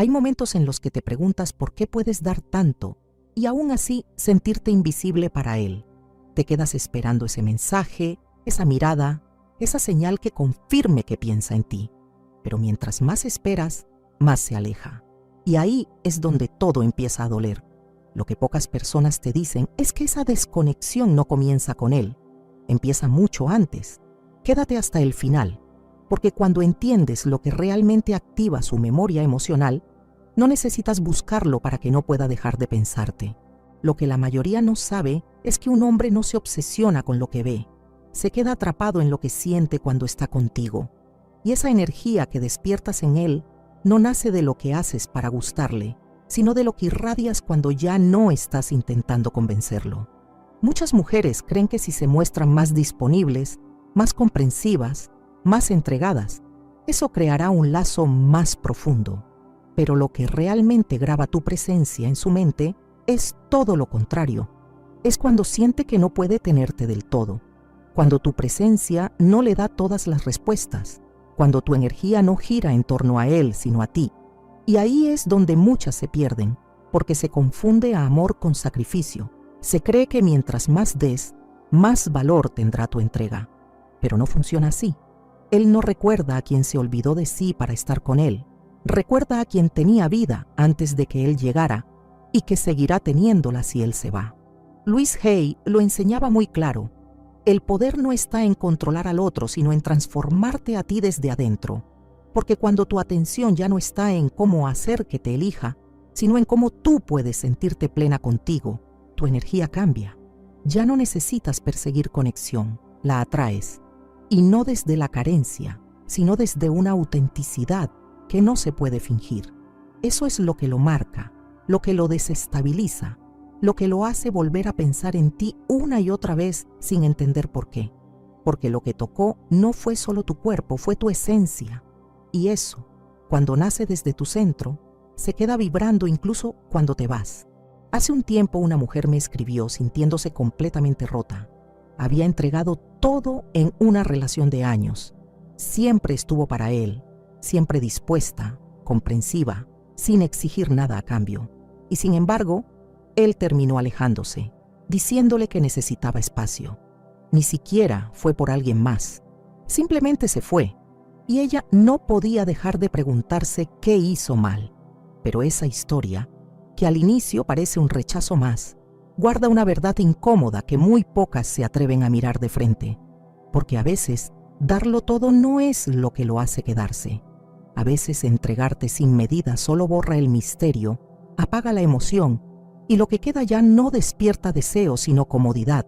Hay momentos en los que te preguntas por qué puedes dar tanto y aún así sentirte invisible para él. Te quedas esperando ese mensaje, esa mirada, esa señal que confirme que piensa en ti. Pero mientras más esperas, más se aleja. Y ahí es donde todo empieza a doler. Lo que pocas personas te dicen es que esa desconexión no comienza con él. Empieza mucho antes. Quédate hasta el final, porque cuando entiendes lo que realmente activa su memoria emocional, no necesitas buscarlo para que no pueda dejar de pensarte. Lo que la mayoría no sabe es que un hombre no se obsesiona con lo que ve. Se queda atrapado en lo que siente cuando está contigo. Y esa energía que despiertas en él no nace de lo que haces para gustarle, sino de lo que irradias cuando ya no estás intentando convencerlo. Muchas mujeres creen que si se muestran más disponibles, más comprensivas, más entregadas, eso creará un lazo más profundo. Pero lo que realmente graba tu presencia en su mente es todo lo contrario. Es cuando siente que no puede tenerte del todo, cuando tu presencia no le da todas las respuestas, cuando tu energía no gira en torno a él, sino a ti. Y ahí es donde muchas se pierden, porque se confunde a amor con sacrificio. Se cree que mientras más des, más valor tendrá tu entrega. Pero no funciona así. Él no recuerda a quien se olvidó de sí para estar con él. Recuerda a quien tenía vida antes de que él llegara y que seguirá teniéndola si él se va. Louise Hay lo enseñaba muy claro. El poder no está en controlar al otro, sino en transformarte a ti desde adentro. Porque cuando tu atención ya no está en cómo hacer que te elija, sino en cómo tú puedes sentirte plena contigo, tu energía cambia. Ya no necesitas perseguir conexión, la atraes. Y no desde la carencia, sino desde una autenticidad que no se puede fingir. Eso es lo que lo marca, lo que lo desestabiliza, lo que lo hace volver a pensar en ti una y otra vez sin entender por qué. Porque lo que tocó no fue solo tu cuerpo, fue tu esencia. Y eso, cuando nace desde tu centro, se queda vibrando incluso cuando te vas. Hace un tiempo una mujer me escribió sintiéndose completamente rota. Había entregado todo en una relación de años. Siempre estuvo para él, siempre dispuesta, comprensiva, sin exigir nada a cambio. Y sin embargo, él terminó alejándose, diciéndole que necesitaba espacio. Ni siquiera fue por alguien más. Simplemente se fue. Y ella no podía dejar de preguntarse qué hizo mal. Pero esa historia, que al inicio parece un rechazo más, guarda una verdad incómoda que muy pocas se atreven a mirar de frente. Porque a veces, darlo todo no es lo que lo hace quedarse. A veces entregarte sin medida solo borra el misterio, apaga la emoción, y lo que queda ya no despierta deseo sino comodidad.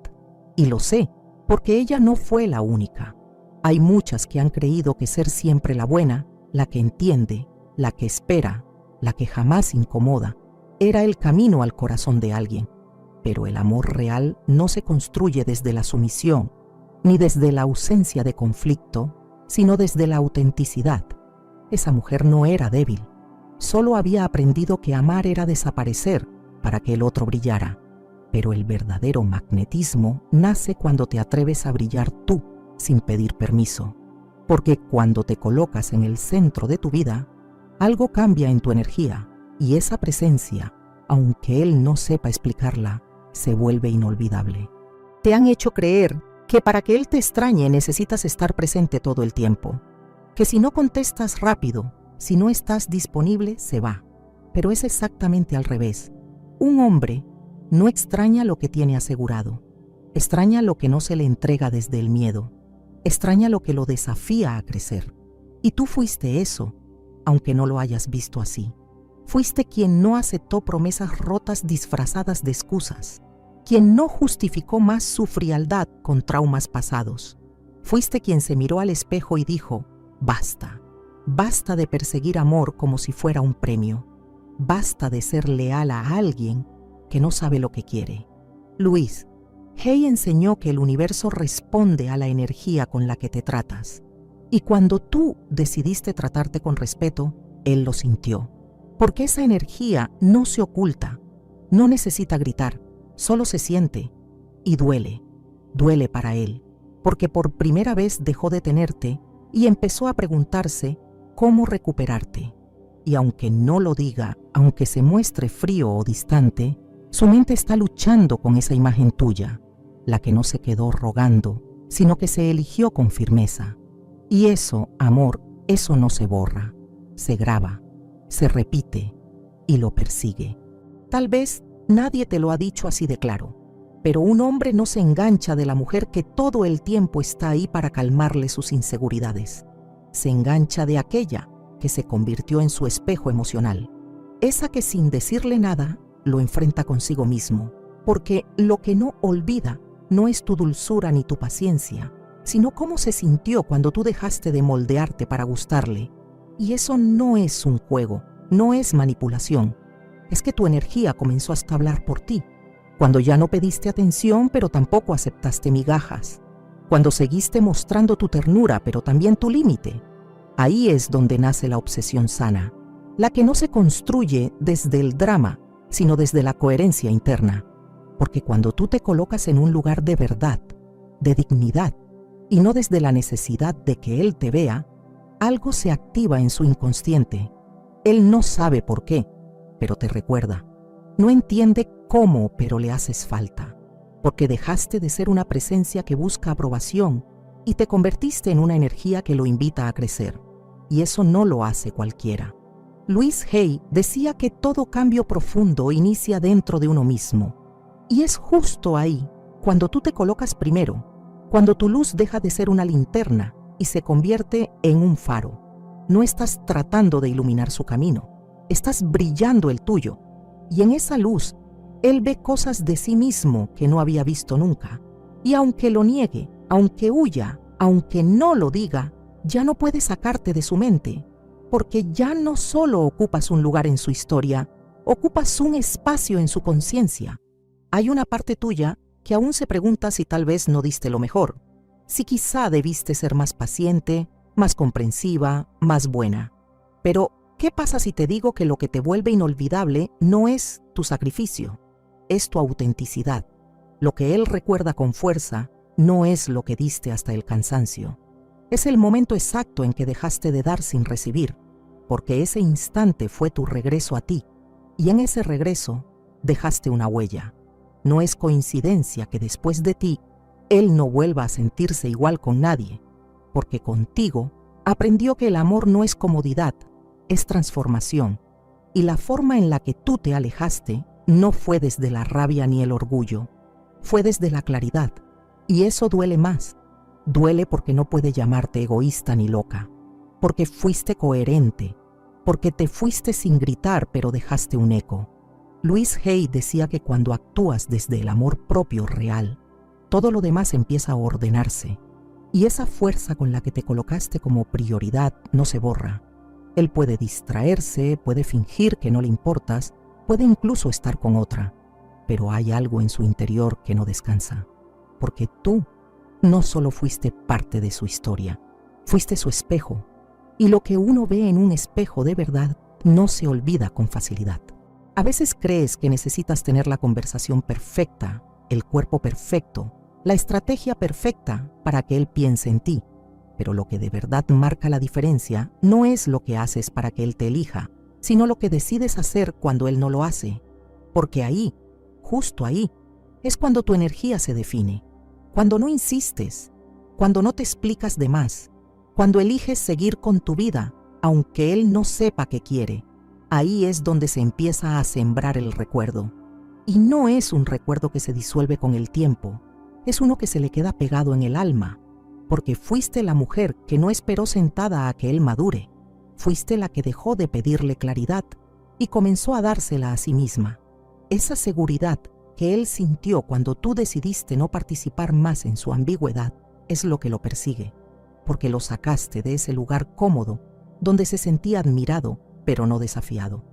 Y lo sé, porque ella no fue la única. Hay muchas que han creído que ser siempre la buena, la que entiende, la que espera, la que jamás incomoda, era el camino al corazón de alguien. Pero el amor real no se construye desde la sumisión, ni desde la ausencia de conflicto, sino desde la autenticidad. Esa mujer no era débil, solo había aprendido que amar era desaparecer para que el otro brillara. Pero el verdadero magnetismo nace cuando te atreves a brillar tú, sin pedir permiso, porque cuando te colocas en el centro de tu vida, algo cambia en tu energía y esa presencia, aunque él no sepa explicarla, se vuelve inolvidable. Te han hecho creer que para que él te extrañe necesitas estar presente todo el tiempo, que si no contestas rápido, si no estás disponible, se va. Pero es exactamente al revés. Un hombre no extraña lo que tiene asegurado, extraña lo que no se le entrega desde el miedo. Extraña lo que lo desafía a crecer. Y tú fuiste eso, aunque no lo hayas visto así. Fuiste quien no aceptó promesas rotas disfrazadas de excusas, quien no justificó más su frialdad con traumas pasados. Fuiste quien se miró al espejo y dijo, basta, basta de perseguir amor como si fuera un premio, basta de ser leal a alguien que no sabe lo que quiere. Louise Hay enseñó que el universo responde a la energía con la que te tratas. Y cuando tú decidiste tratarte con respeto, él lo sintió. Porque esa energía no se oculta, no necesita gritar, solo se siente y duele. Duele para él, porque por primera vez dejó de tenerte y empezó a preguntarse cómo recuperarte. Y aunque no lo diga, aunque se muestre frío o distante, su mente está luchando con esa imagen tuya, la que no se quedó rogando, sino que se eligió con firmeza. Y eso, amor, eso no se borra, se graba, se repite y lo persigue. Tal vez nadie te lo ha dicho así de claro, pero un hombre no se engancha de la mujer que todo el tiempo está ahí para calmarle sus inseguridades. Se engancha de aquella que se convirtió en su espejo emocional, esa que sin decirle nada lo enfrenta consigo mismo, porque lo que no olvida no es tu dulzura ni tu paciencia, sino cómo se sintió cuando tú dejaste de moldearte para gustarle. Y eso no es un juego, no es manipulación, es que tu energía comenzó hasta a hablar por ti, cuando ya no pediste atención pero tampoco aceptaste migajas, cuando seguiste mostrando tu ternura pero también tu límite. Ahí es donde nace la obsesión sana, la que no se construye desde el drama, sino desde la coherencia interna. Porque cuando tú te colocas en un lugar de verdad, de dignidad, y no desde la necesidad de que él te vea, algo se activa en su inconsciente. Él no sabe por qué, pero te recuerda. No entiende cómo, pero le haces falta. Porque dejaste de ser una presencia que busca aprobación y te convertiste en una energía que lo invita a crecer. Y eso no lo hace cualquiera. Louise Hay decía que todo cambio profundo inicia dentro de uno mismo. Y es justo ahí, cuando tú te colocas primero, cuando tu luz deja de ser una linterna y se convierte en un faro. No estás tratando de iluminar su camino, estás brillando el tuyo. Y en esa luz, él ve cosas de sí mismo que no había visto nunca. Y aunque lo niegue, aunque huya, aunque no lo diga, ya no puede sacarte de su mente, porque ya no solo ocupas un lugar en su historia, ocupas un espacio en su conciencia. Hay una parte tuya que aún se pregunta si tal vez no diste lo mejor, si quizá debiste ser más paciente, más comprensiva, más buena. Pero, ¿qué pasa si te digo que lo que te vuelve inolvidable no es tu sacrificio, es tu autenticidad? Lo que él recuerda con fuerza no es lo que diste hasta el cansancio. Es el momento exacto en que dejaste de dar sin recibir, porque ese instante fue tu regreso a ti, y en ese regreso dejaste una huella. No es coincidencia que después de ti, él no vuelva a sentirse igual con nadie, porque contigo aprendió que el amor no es comodidad, es transformación, y la forma en la que tú te alejaste no fue desde la rabia ni el orgullo, fue desde la claridad, y eso duele más. Duele porque no puede llamarte egoísta ni loca, porque fuiste coherente, porque te fuiste sin gritar pero dejaste un eco. Louise Hay decía que cuando actúas desde el amor propio real, todo lo demás empieza a ordenarse, y esa fuerza con la que te colocaste como prioridad no se borra. Él puede distraerse, puede fingir que no le importas, puede incluso estar con otra, pero hay algo en su interior que no descansa, porque tú no solo fuiste parte de su historia, fuiste su espejo, y lo que uno ve en un espejo de verdad no se olvida con facilidad. A veces crees que necesitas tener la conversación perfecta, el cuerpo perfecto, la estrategia perfecta para que él piense en ti, pero lo que de verdad marca la diferencia no es lo que haces para que él te elija, sino lo que decides hacer cuando él no lo hace, porque ahí, justo ahí, es cuando tu energía se define. Cuando no insistes, cuando no te explicas de más, cuando eliges seguir con tu vida, aunque él no sepa qué quiere, ahí es donde se empieza a sembrar el recuerdo. Y no es un recuerdo que se disuelve con el tiempo, es uno que se le queda pegado en el alma, porque fuiste la mujer que no esperó sentada a que él madure, fuiste la que dejó de pedirle claridad y comenzó a dársela a sí misma. Esa seguridad que él sintió cuando tú decidiste no participar más en su ambigüedad es lo que lo persigue, porque lo sacaste de ese lugar cómodo donde se sentía admirado pero no desafiado.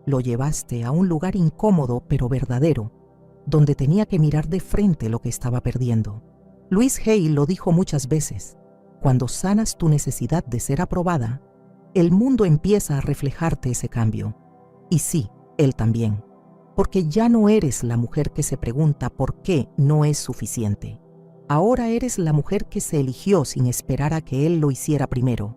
Lo llevaste a un lugar incómodo pero verdadero, donde tenía que mirar de frente lo que estaba perdiendo. Louise Hay lo dijo muchas veces: cuando sanas tu necesidad de ser aprobada, el mundo empieza a reflejarte ese cambio. Y sí, él también. Porque ya no eres la mujer que se pregunta por qué no es suficiente. Ahora eres la mujer que se eligió sin esperar a que él lo hiciera primero.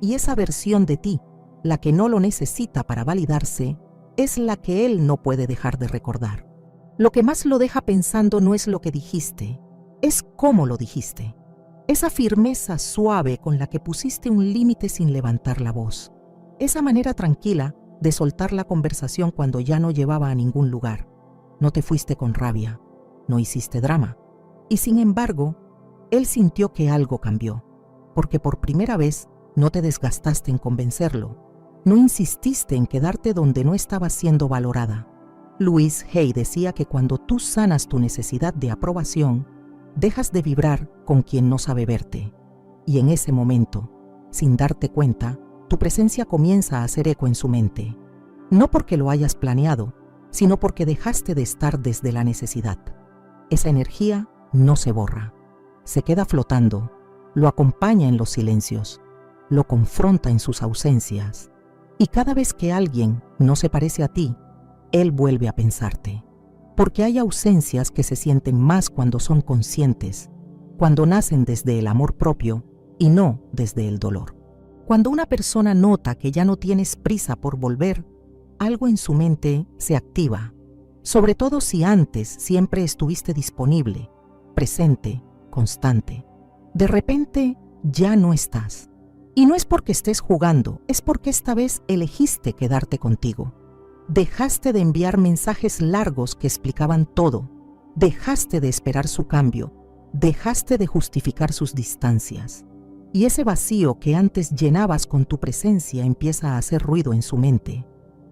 Y esa versión de ti, la que no lo necesita para validarse, es la que él no puede dejar de recordar. Lo que más lo deja pensando no es lo que dijiste, es cómo lo dijiste. Esa firmeza suave con la que pusiste un límite sin levantar la voz. Esa manera tranquila de soltar la conversación cuando ya no llevaba a ningún lugar. No te fuiste con rabia, no hiciste drama. Y sin embargo, él sintió que algo cambió, porque por primera vez no te desgastaste en convencerlo. No insististe en quedarte donde no estabas siendo valorada. Louise Hay decía que cuando tú sanas tu necesidad de aprobación, dejas de vibrar con quien no sabe verte. Y en ese momento, sin darte cuenta, tu presencia comienza a hacer eco en su mente. No porque lo hayas planeado, sino porque dejaste de estar desde la necesidad. Esa energía no se borra, se queda flotando, lo acompaña en los silencios, lo confronta en sus ausencias. Y cada vez que alguien no se parece a ti, él vuelve a pensarte. Porque hay ausencias que se sienten más cuando son conscientes, cuando nacen desde el amor propio y no desde el dolor. Cuando una persona nota que ya no tienes prisa por volver, algo en su mente se activa, sobre todo si antes siempre estuviste disponible, presente, constante. De repente ya no estás. Y no es porque estés jugando, es porque esta vez elegiste quedarte contigo. Dejaste de enviar mensajes largos que explicaban todo. Dejaste de esperar su cambio. Dejaste de justificar sus distancias. Y ese vacío que antes llenabas con tu presencia empieza a hacer ruido en su mente.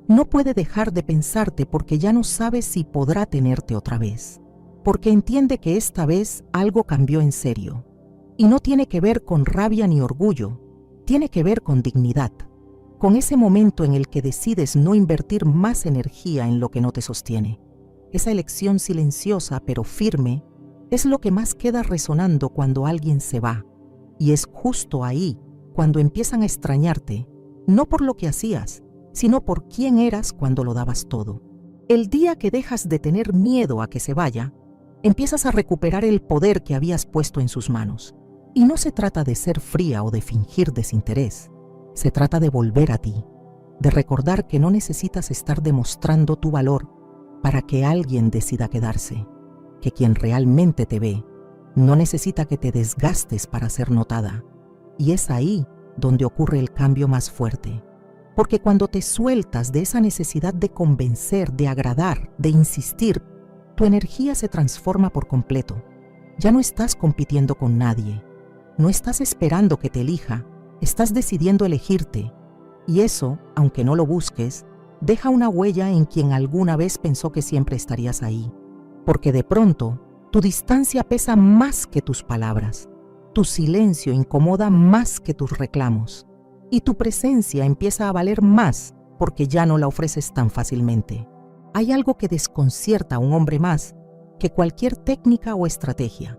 No puede dejar de pensarte porque ya no sabe si podrá tenerte otra vez. Porque entiende que esta vez algo cambió en serio. Y no tiene que ver con rabia ni orgullo. Tiene que ver con dignidad, con ese momento en el que decides no invertir más energía en lo que no te sostiene. Esa elección silenciosa pero firme es lo que más queda resonando cuando alguien se va. Y es justo ahí cuando empiezan a extrañarte, no por lo que hacías, sino por quién eras cuando lo dabas todo. El día que dejas de tener miedo a que se vaya, empiezas a recuperar el poder que habías puesto en sus manos. Y no se trata de ser fría o de fingir desinterés. Se trata de volver a ti, de recordar que no necesitas estar demostrando tu valor para que alguien decida quedarse, que quien realmente te ve no necesita que te desgastes para ser notada. Y es ahí donde ocurre el cambio más fuerte. Porque cuando te sueltas de esa necesidad de convencer, de agradar, de insistir, tu energía se transforma por completo. Ya no estás compitiendo con nadie. No estás esperando que te elija, estás decidiendo elegirte. Y eso, aunque no lo busques, deja una huella en quien alguna vez pensó que siempre estarías ahí. Porque de pronto, tu distancia pesa más que tus palabras. Tu silencio incomoda más que tus reclamos. Y tu presencia empieza a valer más porque ya no la ofreces tan fácilmente. Hay algo que desconcierta a un hombre más que cualquier técnica o estrategia.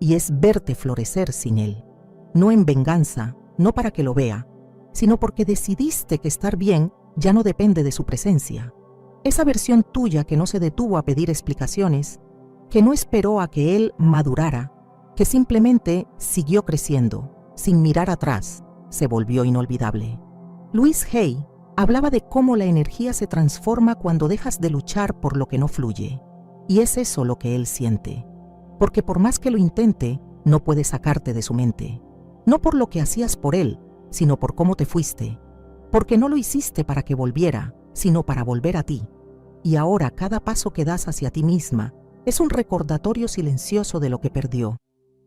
Y es verte florecer sin él, no en venganza, no para que lo vea, sino porque decidiste que estar bien ya no depende de su presencia. Esa versión tuya que no se detuvo a pedir explicaciones, que no esperó a que él madurara, que simplemente siguió creciendo, sin mirar atrás, se volvió inolvidable. Louise Hay hablaba de cómo la energía se transforma cuando dejas de luchar por lo que no fluye, y es eso lo que él siente. Porque por más que lo intente, no puede sacarte de su mente. No por lo que hacías por él, sino por cómo te fuiste. Porque no lo hiciste para que volviera, sino para volver a ti. Y ahora cada paso que das hacia ti misma es un recordatorio silencioso de lo que perdió.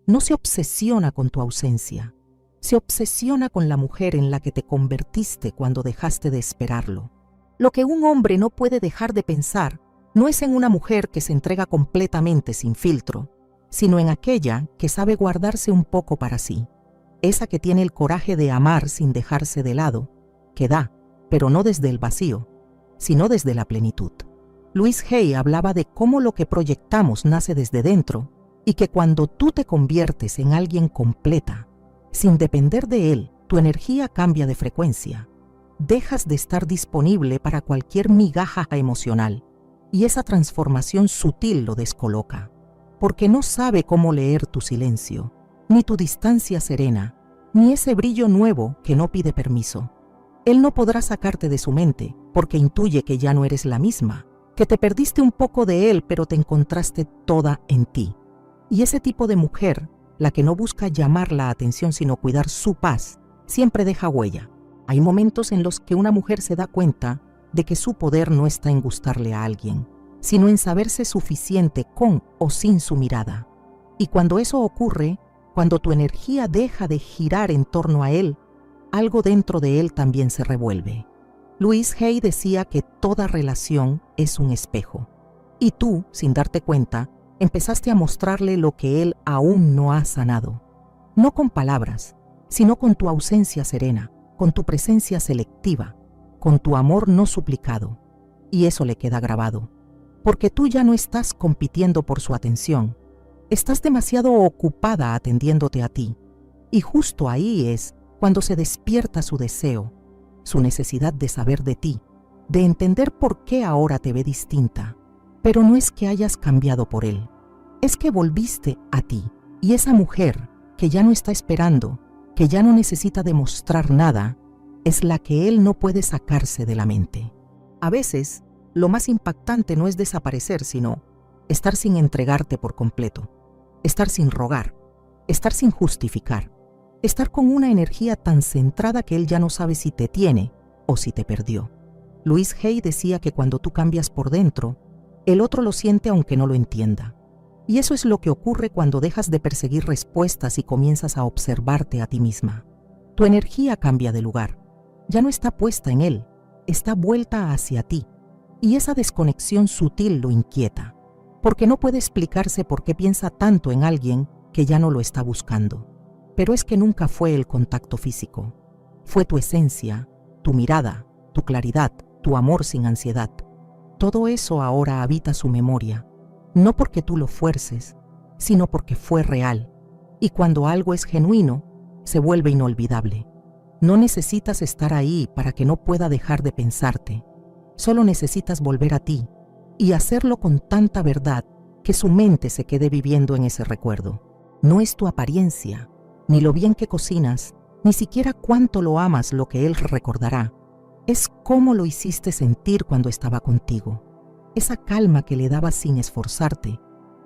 No se obsesiona con tu ausencia. Se obsesiona con la mujer en la que te convertiste cuando dejaste de esperarlo. Lo que un hombre no puede dejar de pensar no es en una mujer que se entrega completamente sin filtro, sino en aquella que sabe guardarse un poco para sí, esa que tiene el coraje de amar sin dejarse de lado, que da, pero no desde el vacío, sino desde la plenitud. Louise Hay hablaba de cómo lo que proyectamos nace desde dentro y que cuando tú te conviertes en alguien completa, sin depender de él, tu energía cambia de frecuencia. Dejas de estar disponible para cualquier migaja emocional y esa transformación sutil lo descoloca. Porque no sabe cómo leer tu silencio, ni tu distancia serena, ni ese brillo nuevo que no pide permiso. Él no podrá sacarte de su mente porque intuye que ya no eres la misma, que te perdiste un poco de él pero te encontraste toda en ti. Y ese tipo de mujer, la que no busca llamar la atención sino cuidar su paz, siempre deja huella. Hay momentos en los que una mujer se da cuenta de que su poder no está en gustarle a alguien, sino en saberse suficiente con o sin su mirada. Y cuando eso ocurre, cuando tu energía deja de girar en torno a él, algo dentro de él también se revuelve. Louise Hay decía que toda relación es un espejo. Y tú, sin darte cuenta, empezaste a mostrarle lo que él aún no ha sanado. No con palabras, sino con tu ausencia serena, con tu presencia selectiva, con tu amor no suplicado. Y eso le queda grabado. Porque tú ya no estás compitiendo por su atención. Estás demasiado ocupada atendiéndote a ti. Y justo ahí es cuando se despierta su deseo, su necesidad de saber de ti, de entender por qué ahora te ve distinta. Pero no es que hayas cambiado por él, es que volviste a ti. Y esa mujer que ya no está esperando, que ya no necesita demostrar nada, es la que él no puede sacarse de la mente. A veces, lo más impactante no es desaparecer, sino estar sin entregarte por completo, estar sin rogar, estar sin justificar, estar con una energía tan centrada que él ya no sabe si te tiene o si te perdió. Louise Hay decía que cuando tú cambias por dentro, el otro lo siente aunque no lo entienda. Y eso es lo que ocurre cuando dejas de perseguir respuestas y comienzas a observarte a ti misma. Tu energía cambia de lugar. Ya no está puesta en él, está vuelta hacia ti. Y esa desconexión sutil lo inquieta, porque no puede explicarse por qué piensa tanto en alguien que ya no lo está buscando. Pero es que nunca fue el contacto físico. Fue tu esencia, tu mirada, tu claridad, tu amor sin ansiedad. Todo eso ahora habita su memoria, no porque tú lo fuerces, sino porque fue real. Y cuando algo es genuino, se vuelve inolvidable. No necesitas estar ahí para que no pueda dejar de pensarte. Solo necesitas volver a ti y hacerlo con tanta verdad que su mente se quede viviendo en ese recuerdo. No es tu apariencia, ni lo bien que cocinas, ni siquiera cuánto lo amas lo que él recordará. Es cómo lo hiciste sentir cuando estaba contigo. Esa calma que le dabas sin esforzarte,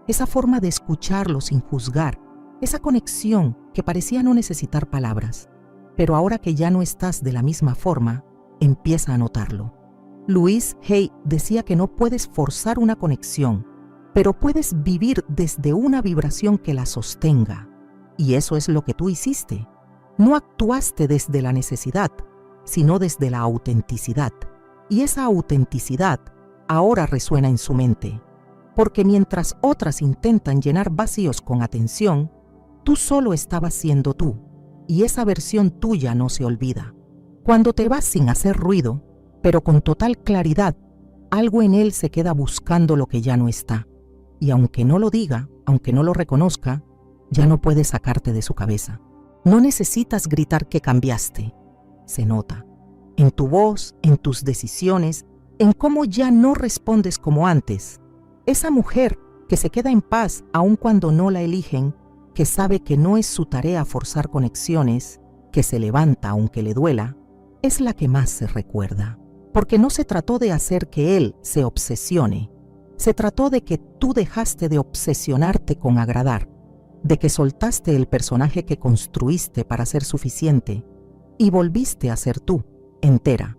esa forma de escucharlo sin juzgar, esa conexión que parecía no necesitar palabras. Pero ahora que ya no estás de la misma forma, empieza a notarlo. Louise Hay decía que no puedes forzar una conexión, pero puedes vivir desde una vibración que la sostenga. Y eso es lo que tú hiciste. No actuaste desde la necesidad, sino desde la autenticidad. Y esa autenticidad ahora resuena en su mente. Porque mientras otras intentan llenar vacíos con atención, tú solo estabas siendo tú. Y esa versión tuya no se olvida. Cuando te vas sin hacer ruido, pero con total claridad, algo en él se queda buscando lo que ya no está. Y aunque no lo diga, aunque no lo reconozca, ya no puede sacarte de su cabeza. No necesitas gritar que cambiaste. Se nota. En tu voz, en tus decisiones, en cómo ya no respondes como antes. Esa mujer que se queda en paz aun cuando no la eligen, que sabe que no es su tarea forzar conexiones, que se levanta aunque le duela, es la que más se recuerda. Porque no se trató de hacer que él se obsesione. Se trató de que tú dejaste de obsesionarte con agradar, de que soltaste el personaje que construiste para ser suficiente y volviste a ser tú, entera,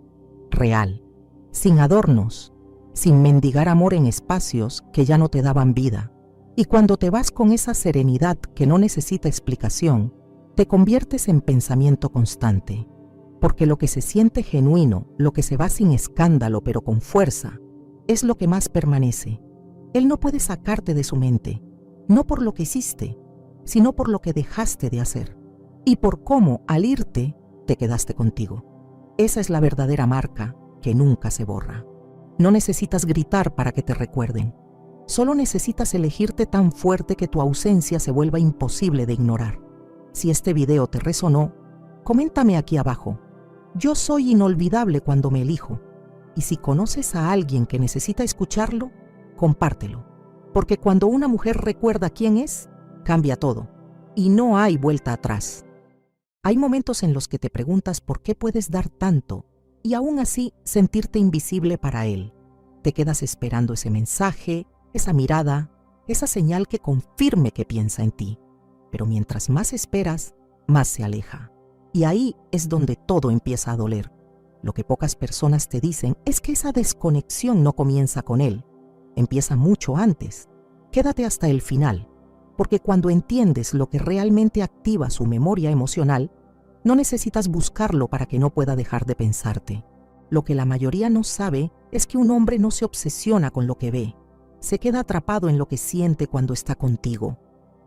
real, sin adornos, sin mendigar amor en espacios que ya no te daban vida. Y cuando te vas con esa serenidad que no necesita explicación, te conviertes en pensamiento constante. Porque lo que se siente genuino, lo que se va sin escándalo pero con fuerza, es lo que más permanece. Él no puede sacarte de su mente, no por lo que hiciste, sino por lo que dejaste de hacer. Y por cómo, al irte, te quedaste contigo. Esa es la verdadera marca que nunca se borra. No necesitas gritar para que te recuerden. Solo necesitas elegirte tan fuerte que tu ausencia se vuelva imposible de ignorar. Si este video te resonó, coméntame aquí abajo. Yo soy inolvidable cuando me elijo. Y si conoces a alguien que necesita escucharlo, compártelo. Porque cuando una mujer recuerda quién es, cambia todo. Y no hay vuelta atrás. Hay momentos en los que te preguntas por qué puedes dar tanto y aún así sentirte invisible para él. Te quedas esperando ese mensaje, esa mirada, esa señal que confirme que piensa en ti. Pero mientras más esperas, más se aleja. Y ahí es donde todo empieza a doler. Lo que pocas personas te dicen es que esa desconexión no comienza con él, empieza mucho antes. Quédate hasta el final, porque cuando entiendes lo que realmente activa su memoria emocional, no necesitas buscarlo para que no pueda dejar de pensarte. Lo que la mayoría no sabe es que un hombre no se obsesiona con lo que ve, se queda atrapado en lo que siente cuando está contigo.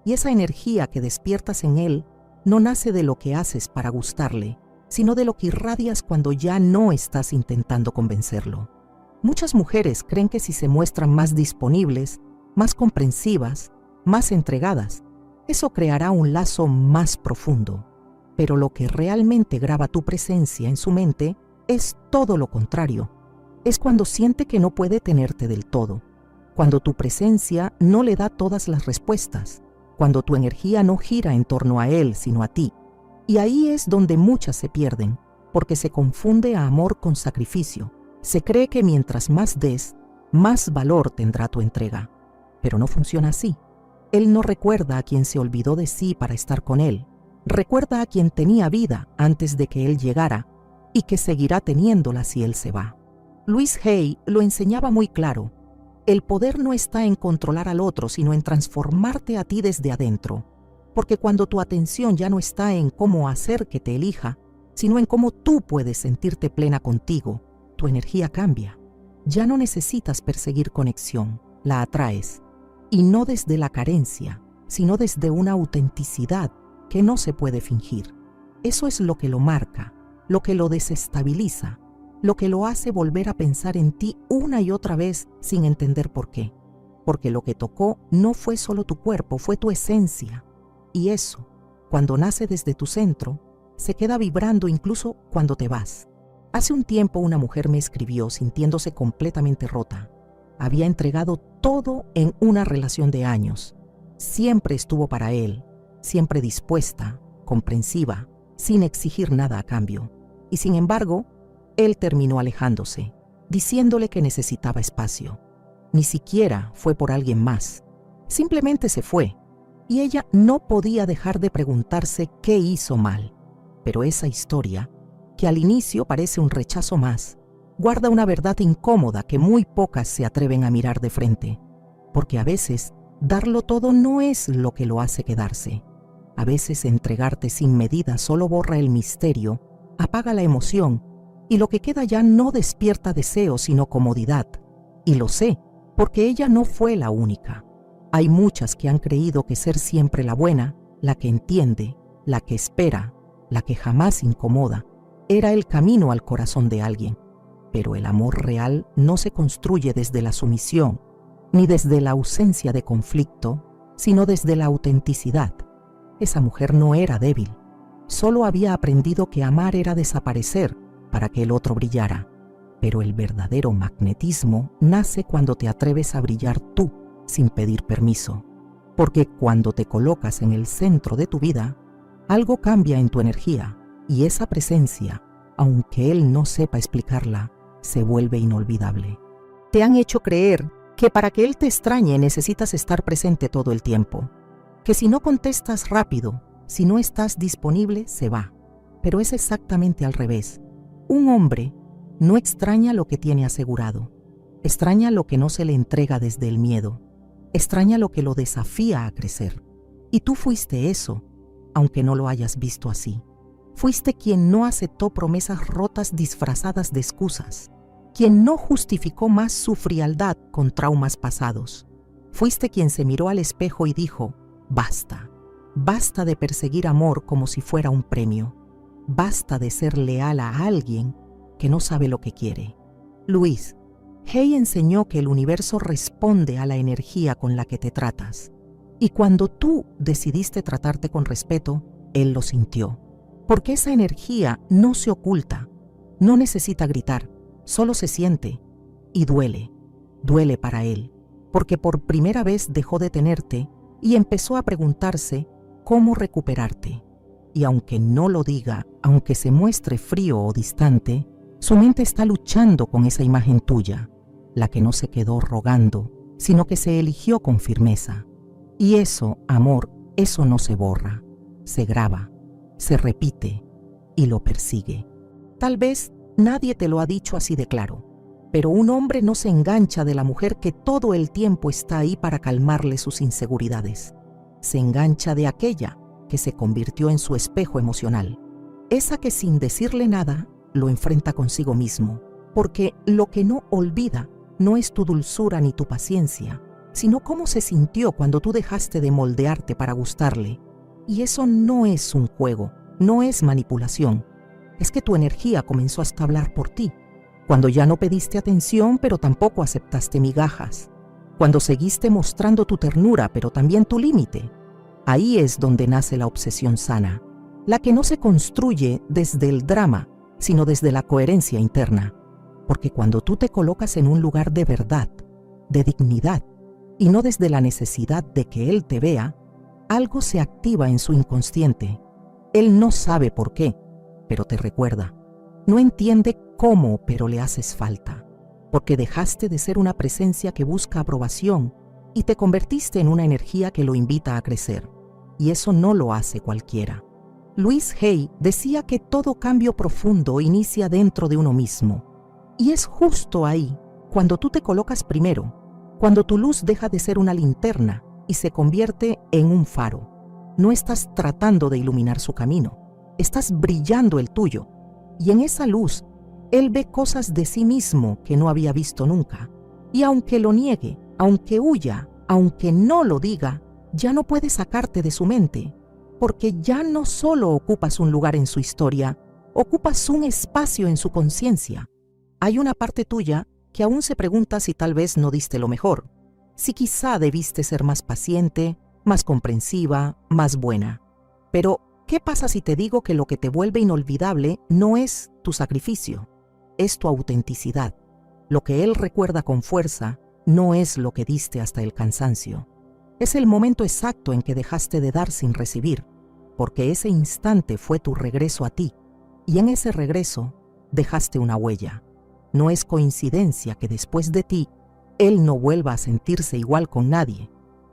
Y esa energía que despiertas en él no nace de lo que haces para gustarle, sino de lo que irradias cuando ya no estás intentando convencerlo. Muchas mujeres creen que si se muestran más disponibles, más comprensivas, más entregadas, eso creará un lazo más profundo. Pero lo que realmente graba tu presencia en su mente es todo lo contrario. Es cuando siente que no puede tenerte del todo, cuando tu presencia no le da todas las respuestas, cuando tu energía no gira en torno a él, sino a ti. Y ahí es donde muchas se pierden, porque se confunde a amor con sacrificio. Se cree que mientras más des, más valor tendrá tu entrega. Pero no funciona así. Él no recuerda a quien se olvidó de sí para estar con él. Recuerda a quien tenía vida antes de que él llegara y que seguirá teniéndola si él se va. Louise Hay lo enseñaba muy claro. El poder no está en controlar al otro, sino en transformarte a ti desde adentro. Porque cuando tu atención ya no está en cómo hacer que te elija, sino en cómo tú puedes sentirte plena contigo, tu energía cambia. Ya no necesitas perseguir conexión, la atraes. Y no desde la carencia, sino desde una autenticidad que no se puede fingir. Eso es lo que lo marca, lo que lo desestabiliza, lo que lo hace volver a pensar en ti una y otra vez sin entender por qué. Porque lo que tocó no fue solo tu cuerpo, fue tu esencia. Y eso, cuando nace desde tu centro, se queda vibrando incluso cuando te vas. Hace un tiempo una mujer me escribió sintiéndose completamente rota. Había entregado todo en una relación de años. Siempre estuvo para él, siempre dispuesta, comprensiva, sin exigir nada a cambio. Y sin embargo, él terminó alejándose, diciéndole que necesitaba espacio. Ni siquiera fue por alguien más. Simplemente se fue. Y ella no podía dejar de preguntarse qué hizo mal. Pero esa historia, que al inicio parece un rechazo más, guarda una verdad incómoda que muy pocas se atreven a mirar de frente. Porque a veces, darlo todo no es lo que lo hace quedarse. A veces entregarte sin medida solo borra el misterio, apaga la emoción, y lo que queda ya no despierta deseo sino comodidad. Y lo sé, porque ella no fue la única. Hay muchas que han creído que ser siempre la buena, la que entiende, la que espera, la que jamás incomoda, era el camino al corazón de alguien. Pero el amor real no se construye desde la sumisión, ni desde la ausencia de conflicto, sino desde la autenticidad. Esa mujer no era débil, solo había aprendido que amar era desaparecer para que el otro brillara. Pero el verdadero magnetismo nace cuando te atreves a brillar tú sin pedir permiso. Porque cuando te colocas en el centro de tu vida, algo cambia en tu energía y esa presencia, aunque él no sepa explicarla, se vuelve inolvidable. Te han hecho creer que para que él te extrañe necesitas estar presente todo el tiempo, que si no contestas rápido, si no estás disponible, se va. Pero es exactamente al revés. Un hombre no extraña lo que tiene asegurado, extraña lo que no se le entrega desde el miedo, extraña lo que lo desafía a crecer. Y tú fuiste eso, aunque no lo hayas visto así. Fuiste quien no aceptó promesas rotas disfrazadas de excusas, quien no justificó más su frialdad con traumas pasados. Fuiste quien se miró al espejo y dijo, basta, basta de perseguir amor como si fuera un premio, basta de ser leal a alguien que no sabe lo que quiere. Louise Hay enseñó que el universo responde a la energía con la que te tratas. Y cuando tú decidiste tratarte con respeto, él lo sintió. Porque esa energía no se oculta, no necesita gritar, solo se siente y duele. Duele para él, porque por primera vez dejó de tenerte y empezó a preguntarse cómo recuperarte. Y aunque no lo diga, aunque se muestre frío o distante, Su mente está luchando con esa imagen tuya, la que no se quedó rogando, sino que se eligió con firmeza. Y eso, amor, eso no se borra, se graba, se repite y lo persigue. Tal vez nadie te lo ha dicho así de claro, pero un hombre no se engancha de la mujer que todo el tiempo está ahí para calmarle sus inseguridades. Se engancha de aquella que se convirtió en su espejo emocional, esa que sin decirle nada lo enfrenta consigo mismo, porque lo que no olvida no es tu dulzura ni tu paciencia, sino cómo se sintió cuando tú dejaste de moldearte para gustarle. Y eso no es un juego, no es manipulación, es que tu energía comenzó hasta a hablar por ti, cuando ya no pediste atención pero tampoco aceptaste migajas, cuando seguiste mostrando tu ternura pero también tu límite. Ahí es donde nace la obsesión sana, la que no se construye desde el drama, sino desde la coherencia interna. Porque cuando tú te colocas en un lugar de verdad, de dignidad, y no desde la necesidad de que él te vea, algo se activa en su inconsciente. Él no sabe por qué, pero te recuerda. No entiende cómo, pero le haces falta, porque dejaste de ser una presencia que busca aprobación y te convertiste en una energía que lo invita a crecer. Y eso no lo hace cualquiera. Louise Hay decía que todo cambio profundo inicia dentro de uno mismo. Y es justo ahí, cuando tú te colocas primero, cuando tu luz deja de ser una linterna y se convierte en un faro. No estás tratando de iluminar su camino, estás brillando el tuyo. Y en esa luz, él ve cosas de sí mismo que no había visto nunca. Y aunque lo niegue, aunque huya, aunque no lo diga, ya no puede sacarte de su mente, porque ya no solo ocupas un lugar en su historia, ocupas un espacio en su conciencia. Hay una parte tuya que aún se pregunta si tal vez no diste lo mejor, si quizá debiste ser más paciente, más comprensiva, más buena. Pero, ¿qué pasa si te digo que lo que te vuelve inolvidable no es tu sacrificio, es tu autenticidad? Lo que él recuerda con fuerza no es lo que diste hasta el cansancio. Es el momento exacto en que dejaste de dar sin recibir, porque ese instante fue tu regreso a ti, y en ese regreso dejaste una huella. No es coincidencia que después de ti, él no vuelva a sentirse igual con nadie,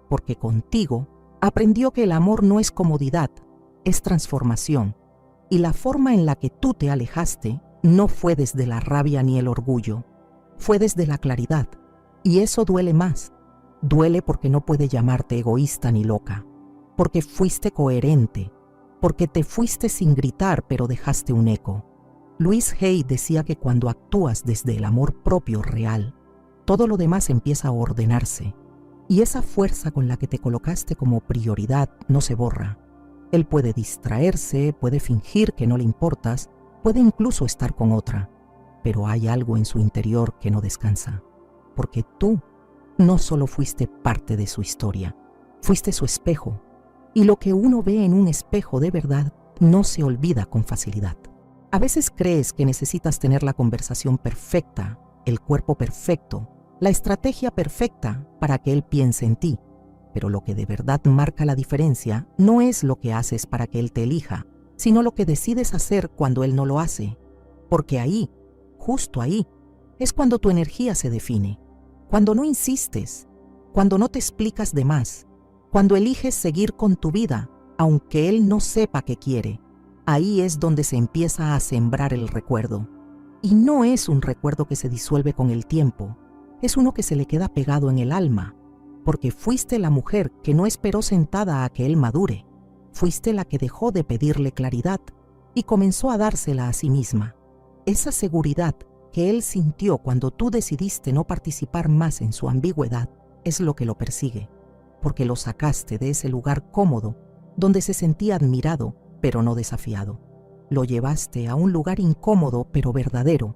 porque contigo aprendió que el amor no es comodidad, es transformación, y la forma en la que tú te alejaste no fue desde la rabia ni el orgullo, fue desde la claridad, y eso duele más. Duele porque no puede llamarte egoísta ni loca, porque fuiste coherente, porque te fuiste sin gritar pero dejaste un eco. Louise Hay decía que cuando actúas desde el amor propio real, todo lo demás empieza a ordenarse, y esa fuerza con la que te colocaste como prioridad no se borra. Él puede distraerse, puede fingir que no le importas, puede incluso estar con otra, pero hay algo en su interior que no descansa, porque tú no solo fuiste parte de su historia, fuiste su espejo, y lo que uno ve en un espejo de verdad no se olvida con facilidad. A veces crees que necesitas tener la conversación perfecta, el cuerpo perfecto, la estrategia perfecta para que él piense en ti, pero lo que de verdad marca la diferencia no es lo que haces para que él te elija, sino lo que decides hacer cuando él no lo hace, porque ahí, justo ahí, es cuando tu energía se define. Cuando no insistes, cuando no te explicas de más, cuando eliges seguir con tu vida, aunque él no sepa qué quiere, ahí es donde se empieza a sembrar el recuerdo. Y no es un recuerdo que se disuelve con el tiempo, es uno que se le queda pegado en el alma, porque fuiste la mujer que no esperó sentada a que él madure, fuiste la que dejó de pedirle claridad y comenzó a dársela a sí misma. Esa seguridad que él sintió cuando tú decidiste no participar más en su ambigüedad es lo que lo persigue, porque lo sacaste de ese lugar cómodo donde se sentía admirado pero no desafiado. Lo llevaste a un lugar incómodo pero verdadero,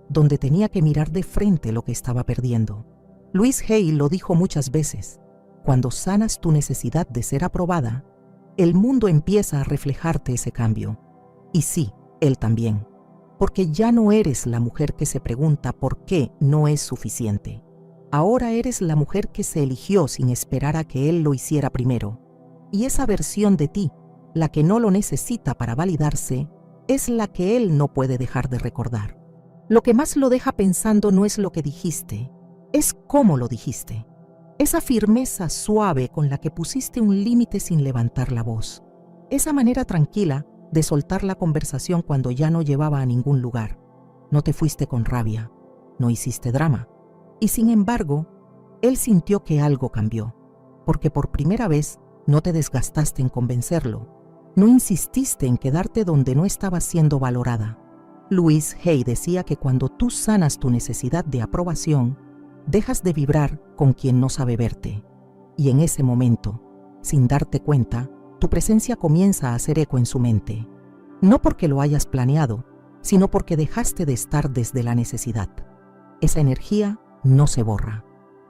donde tenía que mirar de frente lo que estaba perdiendo. Louise Hay lo dijo muchas veces: cuando sanas tu necesidad de ser aprobada, el mundo empieza a reflejarte ese cambio. Y sí, él también. Porque ya no eres la mujer que se pregunta por qué no es suficiente. Ahora eres la mujer que se eligió sin esperar a que él lo hiciera primero. Y esa versión de ti, la que no lo necesita para validarse, es la que él no puede dejar de recordar. Lo que más lo deja pensando no es lo que dijiste, es cómo lo dijiste. Esa firmeza suave con la que pusiste un límite sin levantar la voz. Esa manera tranquila de soltar la conversación cuando ya no llevaba a ningún lugar. No te fuiste con rabia, no hiciste drama. Y sin embargo, él sintió que algo cambió, porque por primera vez no te desgastaste en convencerlo, no insististe en quedarte donde no estabas siendo valorada. Louise Hay decía que cuando tú sanas tu necesidad de aprobación, dejas de vibrar con quien no sabe verte. Y en ese momento, sin darte cuenta, tu presencia comienza a hacer eco en su mente. No porque lo hayas planeado, sino porque dejaste de estar desde la necesidad. Esa energía no se borra,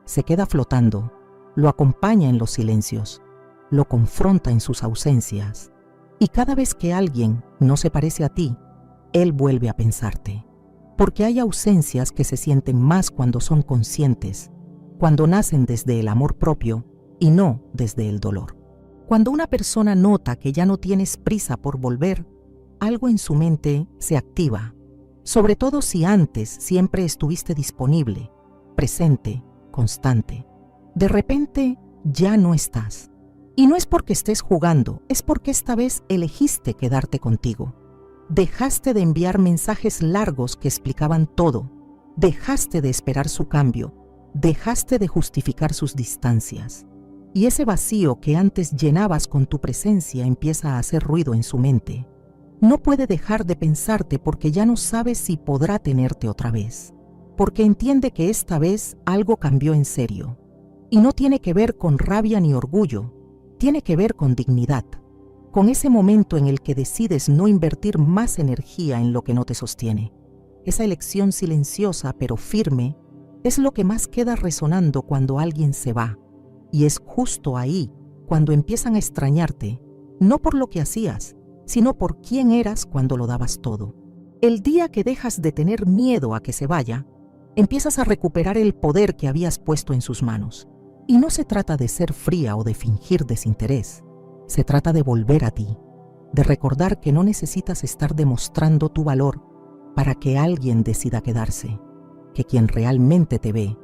se queda flotando, lo acompaña en los silencios, lo confronta en sus ausencias. Y cada vez que alguien no se parece a ti, él vuelve a pensarte. Porque hay ausencias que se sienten más cuando son conscientes, cuando nacen desde el amor propio y no desde el dolor. Cuando una persona nota que ya no tienes prisa por volver, algo en su mente se activa, sobre todo si antes siempre estuviste disponible, presente, constante. De repente ya no estás. Y no es porque estés jugando, es porque esta vez elegiste quedarte contigo. Dejaste de enviar mensajes largos que explicaban todo, dejaste de esperar su cambio, dejaste de justificar sus distancias. Y ese vacío que antes llenabas con tu presencia empieza a hacer ruido en su mente. No puede dejar de pensarte porque ya no sabe si podrá tenerte otra vez, porque entiende que esta vez algo cambió en serio. Y no tiene que ver con rabia ni orgullo, tiene que ver con dignidad, con ese momento en el que decides no invertir más energía en lo que no te sostiene. Esa elección silenciosa pero firme es lo que más queda resonando cuando alguien se va. Y es justo ahí cuando empiezan a extrañarte, no por lo que hacías, sino por quién eras cuando lo dabas todo. El día que dejas de tener miedo a que se vaya, empiezas a recuperar el poder que habías puesto en sus manos. Y no se trata de ser fría o de fingir desinterés. Se trata de volver a ti, de recordar que no necesitas estar demostrando tu valor para que alguien decida quedarse, que quien realmente te ve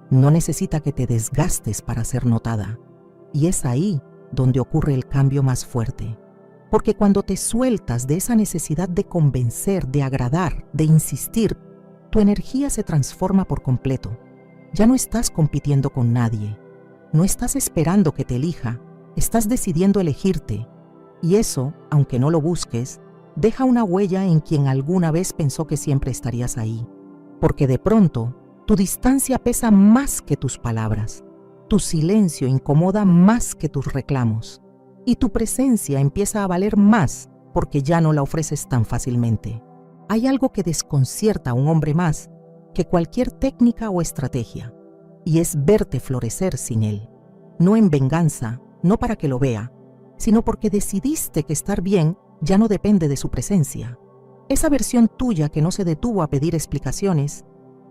no necesita que te desgastes para ser notada. Y es ahí donde ocurre el cambio más fuerte. Porque cuando te sueltas de esa necesidad de convencer, de agradar, de insistir, tu energía se transforma por completo. Ya no estás compitiendo con nadie. No estás esperando que te elija, estás decidiendo elegirte. Y eso, aunque no lo busques, deja una huella en quien alguna vez pensó que siempre estarías ahí. Porque de pronto, tu distancia pesa más que tus palabras. Tu silencio incomoda más que tus reclamos. Y tu presencia empieza a valer más porque ya no la ofreces tan fácilmente. Hay algo que desconcierta a un hombre más que cualquier técnica o estrategia, y es verte florecer sin él. No en venganza, no para que lo vea, sino porque decidiste que estar bien ya no depende de su presencia. Esa versión tuya que no se detuvo a pedir explicaciones,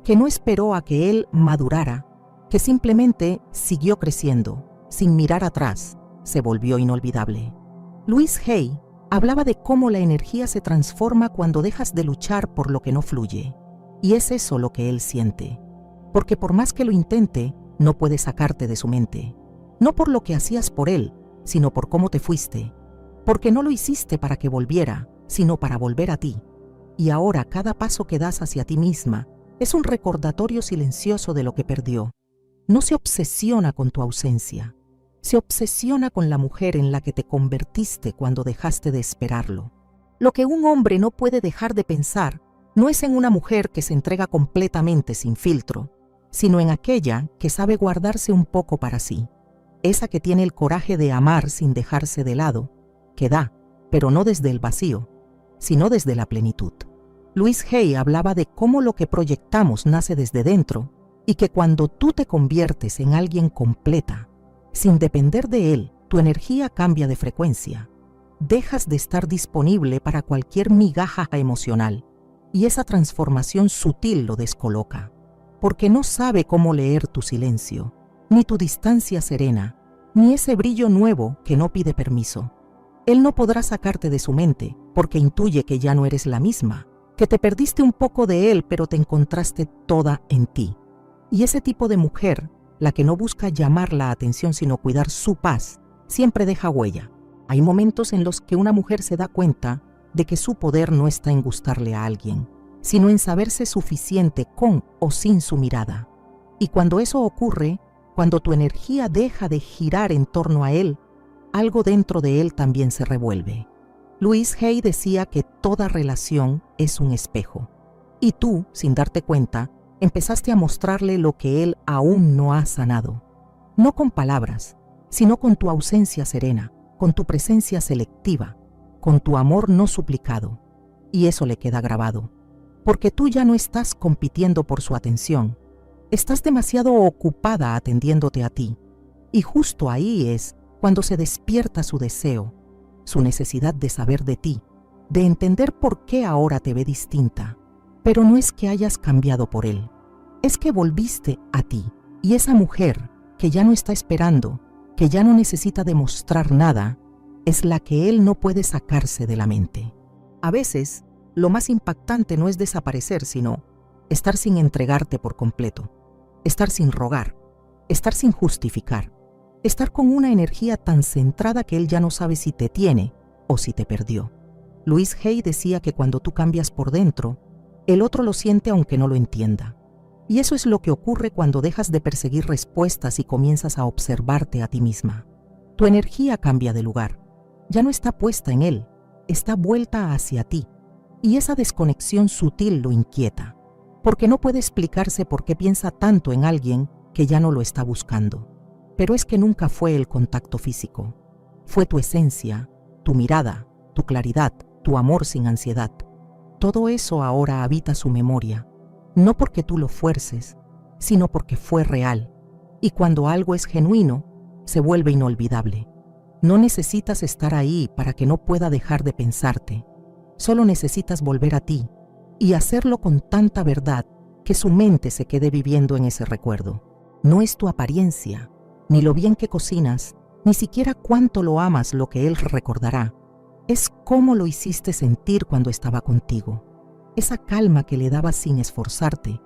que no esperó a que él madurara, que simplemente siguió creciendo, sin mirar atrás, se volvió inolvidable. Louise Hay hablaba de cómo la energía se transforma cuando dejas de luchar por lo que no fluye. Y es eso lo que él siente. Porque por más que lo intente, no puede sacarte de su mente. No por lo que hacías por él, sino por cómo te fuiste. Porque no lo hiciste para que volviera, sino para volver a ti. Y ahora cada paso que das hacia ti misma es un recordatorio silencioso de lo que perdió. No se obsesiona con tu ausencia. Se obsesiona con la mujer en la que te convertiste cuando dejaste de esperarlo. Lo que un hombre no puede dejar de pensar no es en una mujer que se entrega completamente sin filtro, sino en aquella que sabe guardarse un poco para sí. Esa que tiene el coraje de amar sin dejarse de lado, que da, pero no desde el vacío, sino desde la plenitud. Louise Hay hablaba de cómo lo que proyectamos nace desde dentro y que cuando tú te conviertes en alguien completa, sin depender de él, tu energía cambia de frecuencia. Dejas de estar disponible para cualquier migaja emocional y esa transformación sutil lo descoloca, porque no sabe cómo leer tu silencio, ni tu distancia serena, ni ese brillo nuevo que no pide permiso. Él no podrá sacarte de su mente porque intuye que ya no eres la misma, que te perdiste un poco de él, pero te encontraste toda en ti. Y ese tipo de mujer, la que no busca llamar la atención sino cuidar su paz, siempre deja huella. Hay momentos en los que una mujer se da cuenta de que su poder no está en gustarle a alguien, sino en saberse suficiente con o sin su mirada. Y cuando eso ocurre, cuando tu energía deja de girar en torno a él, algo dentro de él también se revuelve. Louise Hay decía que toda relación es un espejo. Y tú, sin darte cuenta, empezaste a mostrarle lo que él aún no ha sanado. No con palabras, sino con tu ausencia serena, con tu presencia selectiva, con tu amor no suplicado. Y eso le queda grabado. Porque tú ya no estás compitiendo por su atención. Estás demasiado ocupada atendiéndote a ti. Y justo ahí es cuando se despierta su deseo, su necesidad de saber de ti, de entender por qué ahora te ve distinta. Pero no es que hayas cambiado por él, es que volviste a ti. Y esa mujer que ya no está esperando, que ya no necesita demostrar nada, es la que él no puede sacarse de la mente. A veces, lo más impactante no es desaparecer, sino estar sin entregarte por completo, estar sin rogar, estar sin justificar, estar con una energía tan centrada que él ya no sabe si te tiene o si te perdió. Louise Hay decía que cuando tú cambias por dentro, el otro lo siente aunque no lo entienda. Y eso es lo que ocurre cuando dejas de perseguir respuestas y comienzas a observarte a ti misma. Tu energía cambia de lugar. Ya no está puesta en él, está vuelta hacia ti. Y esa desconexión sutil lo inquieta, porque no puede explicarse por qué piensa tanto en alguien que ya no lo está buscando. Pero es que nunca fue el contacto físico. Fue tu esencia, tu mirada, tu claridad, tu amor sin ansiedad. Todo eso ahora habita su memoria, no porque tú lo fuerces, sino porque fue real. Y cuando algo es genuino, se vuelve inolvidable. No necesitas estar ahí para que no pueda dejar de pensarte. Solo necesitas volver a ti y hacerlo con tanta verdad que su mente se quede viviendo en ese recuerdo. No es tu apariencia, ni lo bien que cocinas, ni siquiera cuánto lo amas lo que él recordará. Es cómo lo hiciste sentir cuando estaba contigo. Esa calma que le dabas sin esforzarte,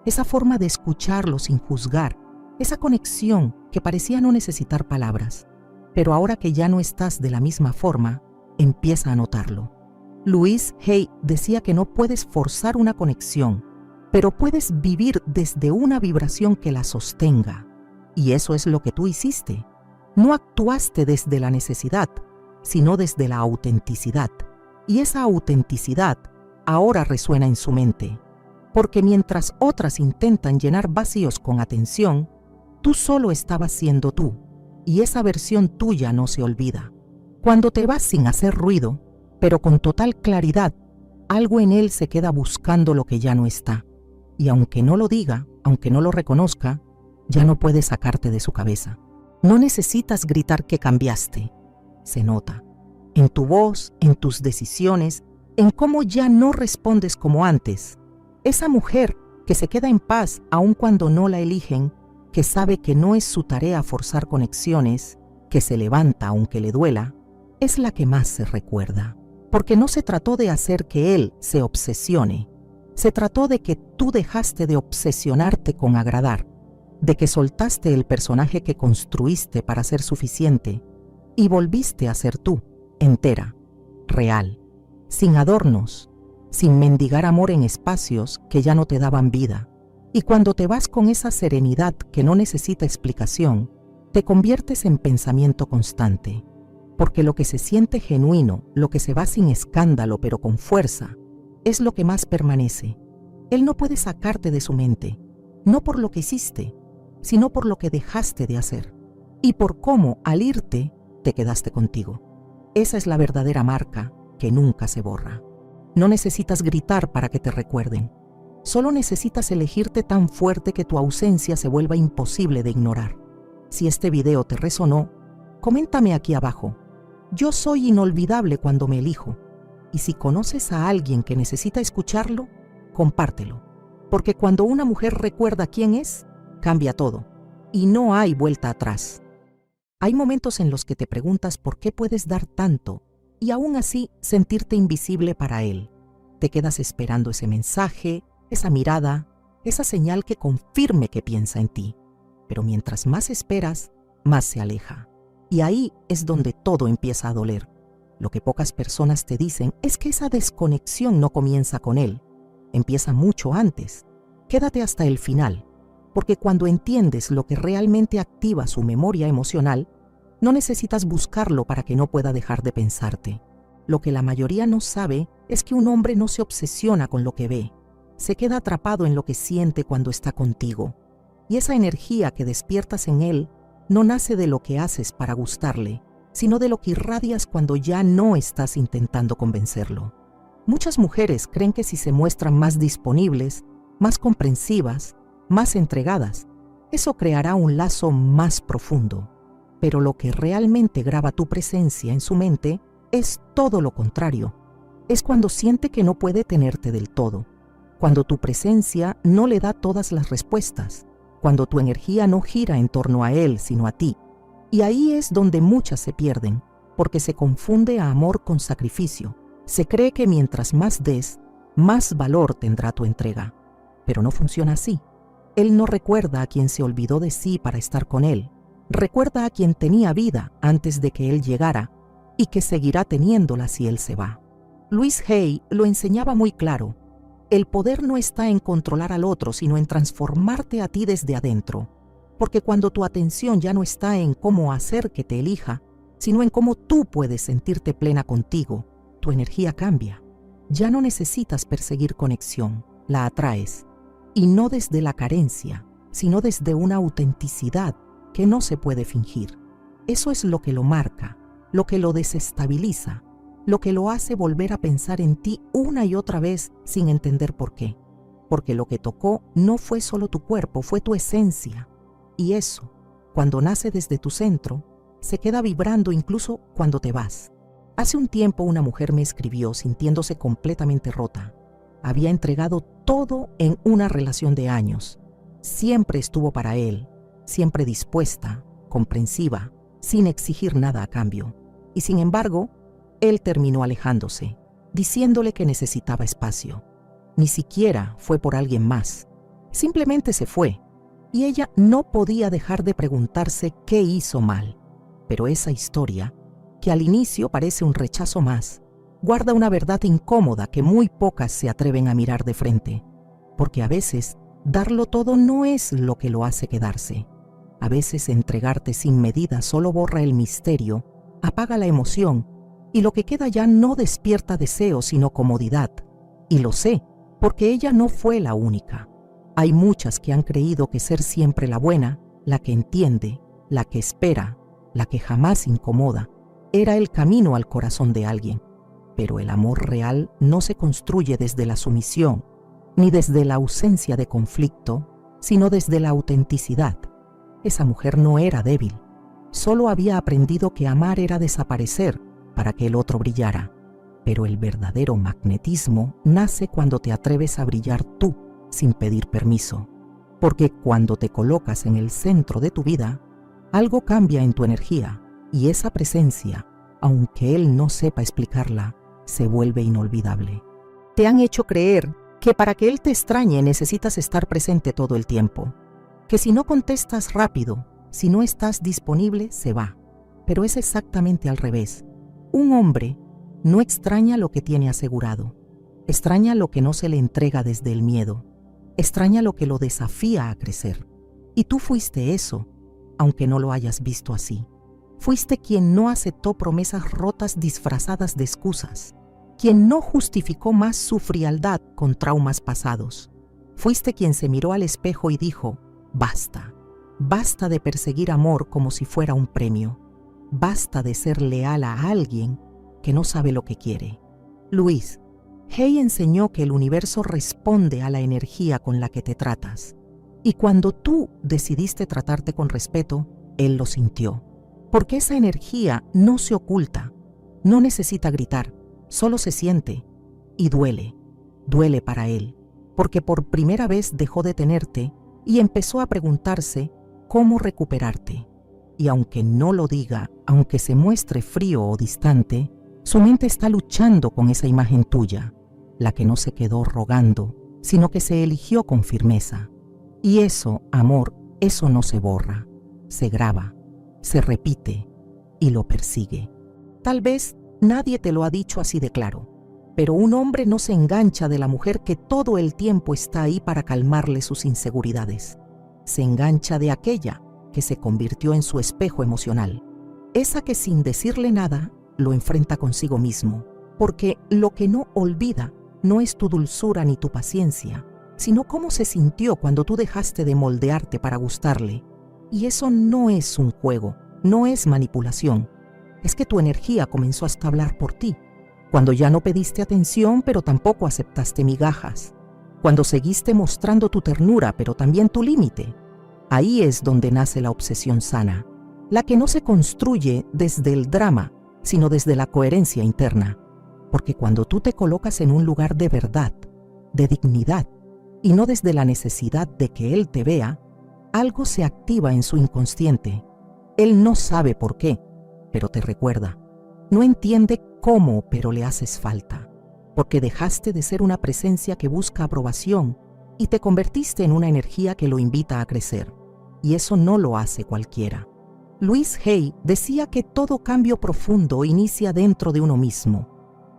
esa forma de escucharlo sin juzgar, esa conexión que parecía no necesitar palabras. Pero ahora que ya no estás de la misma forma, empieza a notarlo. Louise Hay decía que no puedes forzar una conexión, pero puedes vivir desde una vibración que la sostenga. Y eso es lo que tú hiciste. No actuaste desde la necesidad, sino desde la autenticidad. Y esa autenticidad ahora resuena en su mente. Porque mientras otras intentan llenar vacíos con atención, tú solo estabas siendo tú. Y esa versión tuya no se olvida. Cuando te vas sin hacer ruido, pero con total claridad, algo en él se queda buscando lo que ya no está. Y aunque no lo diga, aunque no lo reconozca, ya no puede sacarte de su cabeza. No necesitas gritar que cambiaste. Se nota. En tu voz, en tus decisiones, en cómo ya no respondes como antes. Esa mujer que se queda en paz aun cuando no la eligen, que sabe que no es su tarea forzar conexiones, que se levanta aunque le duela, es la que más se recuerda. Porque no se trató de hacer que él se obsesione. Se trató de que tú dejaste de obsesionarte con agradar, de que soltaste el personaje que construiste para ser suficiente y volviste a ser tú, entera, real, sin adornos, sin mendigar amor en espacios que ya no te daban vida. Y cuando te vas con esa serenidad que no necesita explicación, te conviertes en pensamiento constante. Porque lo que se siente genuino, lo que se va sin escándalo pero con fuerza, es lo que más permanece. Él no puede sacarte de su mente, no por lo que hiciste, sino por lo que dejaste de hacer y por cómo al irte te quedaste contigo. Esa es la verdadera marca que nunca se borra. No necesitas gritar para que te recuerden. Solo necesitas elegirte tan fuerte que tu ausencia se vuelva imposible de ignorar. Si este video te resonó, coméntame aquí abajo. Yo soy inolvidable cuando me elijo. Y si conoces a alguien que necesita escucharlo, compártelo. Porque cuando una mujer recuerda quién es, cambia todo. Y no hay vuelta atrás. Hay momentos en los que te preguntas por qué puedes dar tanto y aún así sentirte invisible para él. Te quedas esperando ese mensaje, esa mirada, esa señal que confirme que piensa en ti. Pero mientras más esperas, más se aleja. Y ahí es donde todo empieza a doler. Lo que pocas personas te dicen es que esa desconexión no comienza con él. Empieza mucho antes. Quédate hasta el final, porque cuando entiendes lo que realmente activa su memoria emocional, no necesitas buscarlo para que no pueda dejar de pensarte. Lo que la mayoría no sabe es que un hombre no se obsesiona con lo que ve. Se queda atrapado en lo que siente cuando está contigo. Y esa energía que despiertas en él no nace de lo que haces para gustarle, sino de lo que irradias cuando ya no estás intentando convencerlo. Muchas mujeres creen que si se muestran más disponibles, más comprensivas, más entregadas, eso creará un lazo más profundo. Pero lo que realmente graba tu presencia en su mente es todo lo contrario. Es cuando siente que no puede tenerte del todo, cuando tu presencia no le da todas las respuestas, cuando tu energía no gira en torno a él, sino a ti. Y ahí es donde muchas se pierden, porque se confunde a amor con sacrificio. Se cree que mientras más des, más valor tendrá tu entrega. Pero no funciona así. Él no recuerda a quien se olvidó de sí para estar con él. Recuerda a quien tenía vida antes de que él llegara y que seguirá teniéndola si él se va. Louise Hay lo enseñaba muy claro. El poder no está en controlar al otro, sino en transformarte a ti desde adentro. Porque cuando tu atención ya no está en cómo hacer que te elija, sino en cómo tú puedes sentirte plena contigo, tu energía cambia. Ya no necesitas perseguir conexión, la atraes. Y no desde la carencia, sino desde una autenticidad que no se puede fingir. Eso es lo que lo marca, lo que lo desestabiliza, lo que lo hace volver a pensar en ti una y otra vez sin entender por qué. Porque lo que tocó no fue solo tu cuerpo, fue tu esencia. Y eso, cuando nace desde tu centro, se queda vibrando incluso cuando te vas. Hace un tiempo una mujer me escribió sintiéndose completamente rota. Había entregado todo en una relación de años. Siempre estuvo para él, siempre dispuesta, comprensiva, sin exigir nada a cambio. Y sin embargo, él terminó alejándose, diciéndole que necesitaba espacio. Ni siquiera fue por alguien más. Simplemente se fue. Y ella no podía dejar de preguntarse qué hizo mal. Pero esa historia, que al inicio parece un rechazo más, guarda una verdad incómoda que muy pocas se atreven a mirar de frente. Porque a veces, darlo todo no es lo que lo hace quedarse. A veces entregarte sin medida solo borra el misterio, apaga la emoción, y lo que queda ya no despierta deseo sino comodidad. Y lo sé, porque ella no fue la única. Hay muchas que han creído que ser siempre la buena, la que entiende, la que espera, la que jamás incomoda, era el camino al corazón de alguien. Pero el amor real no se construye desde la sumisión, ni desde la ausencia de conflicto, sino desde la autenticidad. Esa mujer no era débil, solo había aprendido que amar era desaparecer para que el otro brillara. Pero el verdadero magnetismo nace cuando te atreves a brillar tú sin pedir permiso. Porque cuando te colocas en el centro de tu vida, algo cambia en tu energía y esa presencia, aunque él no sepa explicarla, se vuelve inolvidable. Te han hecho creer que para que él te extrañe necesitas estar presente todo el tiempo. Que si no contestas rápido, si no estás disponible, se va. Pero es exactamente al revés. Un hombre no extraña lo que tiene asegurado. Extraña lo que no se le entrega desde el miedo. Extraña lo que lo desafía a crecer. Y tú fuiste eso, aunque no lo hayas visto así. Fuiste quien no aceptó promesas rotas disfrazadas de excusas. Quien no justificó más su frialdad con traumas pasados. Fuiste quien se miró al espejo y dijo, basta. Basta de perseguir amor como si fuera un premio. Basta de ser leal a alguien que no sabe lo que quiere. Louise Hay enseñó que el universo responde a la energía con la que te tratas. Y cuando tú decidiste tratarte con respeto, él lo sintió. Porque esa energía no se oculta, no necesita gritar, solo se siente y duele. Duele para él, porque por primera vez dejó de tenerte y empezó a preguntarse cómo recuperarte. Y aunque no lo diga, aunque se muestre frío o distante, su mente está luchando con esa imagen tuya. la que no se quedó rogando, sino que se eligió con firmeza. Y eso, amor, eso no se borra, se graba, se repite y lo persigue. Tal vez nadie te lo ha dicho así de claro, pero un hombre no se engancha de la mujer que todo el tiempo está ahí para calmarle sus inseguridades. Se engancha de aquella que se convirtió en su espejo emocional, esa que sin decirle nada lo enfrenta consigo mismo, porque lo que no olvida no es tu dulzura ni tu paciencia, sino cómo se sintió cuando tú dejaste de moldearte para gustarle. Y eso no es un juego, no es manipulación. Es que tu energía comenzó hasta a hablar por ti, cuando ya no pediste atención pero tampoco aceptaste migajas, cuando seguiste mostrando tu ternura pero también tu límite. Ahí es donde nace la obsesión sana, la que no se construye desde el drama, sino desde la coherencia interna. Porque cuando tú te colocas en un lugar de verdad, de dignidad, y no desde la necesidad de que él te vea, algo se activa en su inconsciente. Él no sabe por qué, pero te recuerda. No entiende cómo, pero le haces falta, porque dejaste de ser una presencia que busca aprobación y te convertiste en una energía que lo invita a crecer. Y eso no lo hace cualquiera. Louise Hay decía que todo cambio profundo inicia dentro de uno mismo.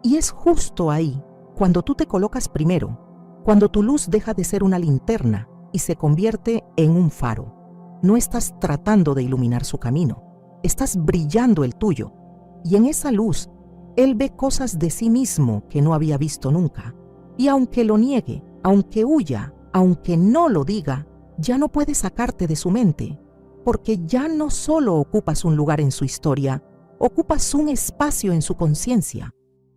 Y es justo ahí, cuando tú te colocas primero, cuando tu luz deja de ser una linterna y se convierte en un faro. No estás tratando de iluminar su camino, estás brillando el tuyo. Y en esa luz, él ve cosas de sí mismo que no había visto nunca. Y aunque lo niegue, aunque huya, aunque no lo diga, ya no puede sacarte de su mente, porque ya no solo ocupas un lugar en su historia, ocupas un espacio en su conciencia.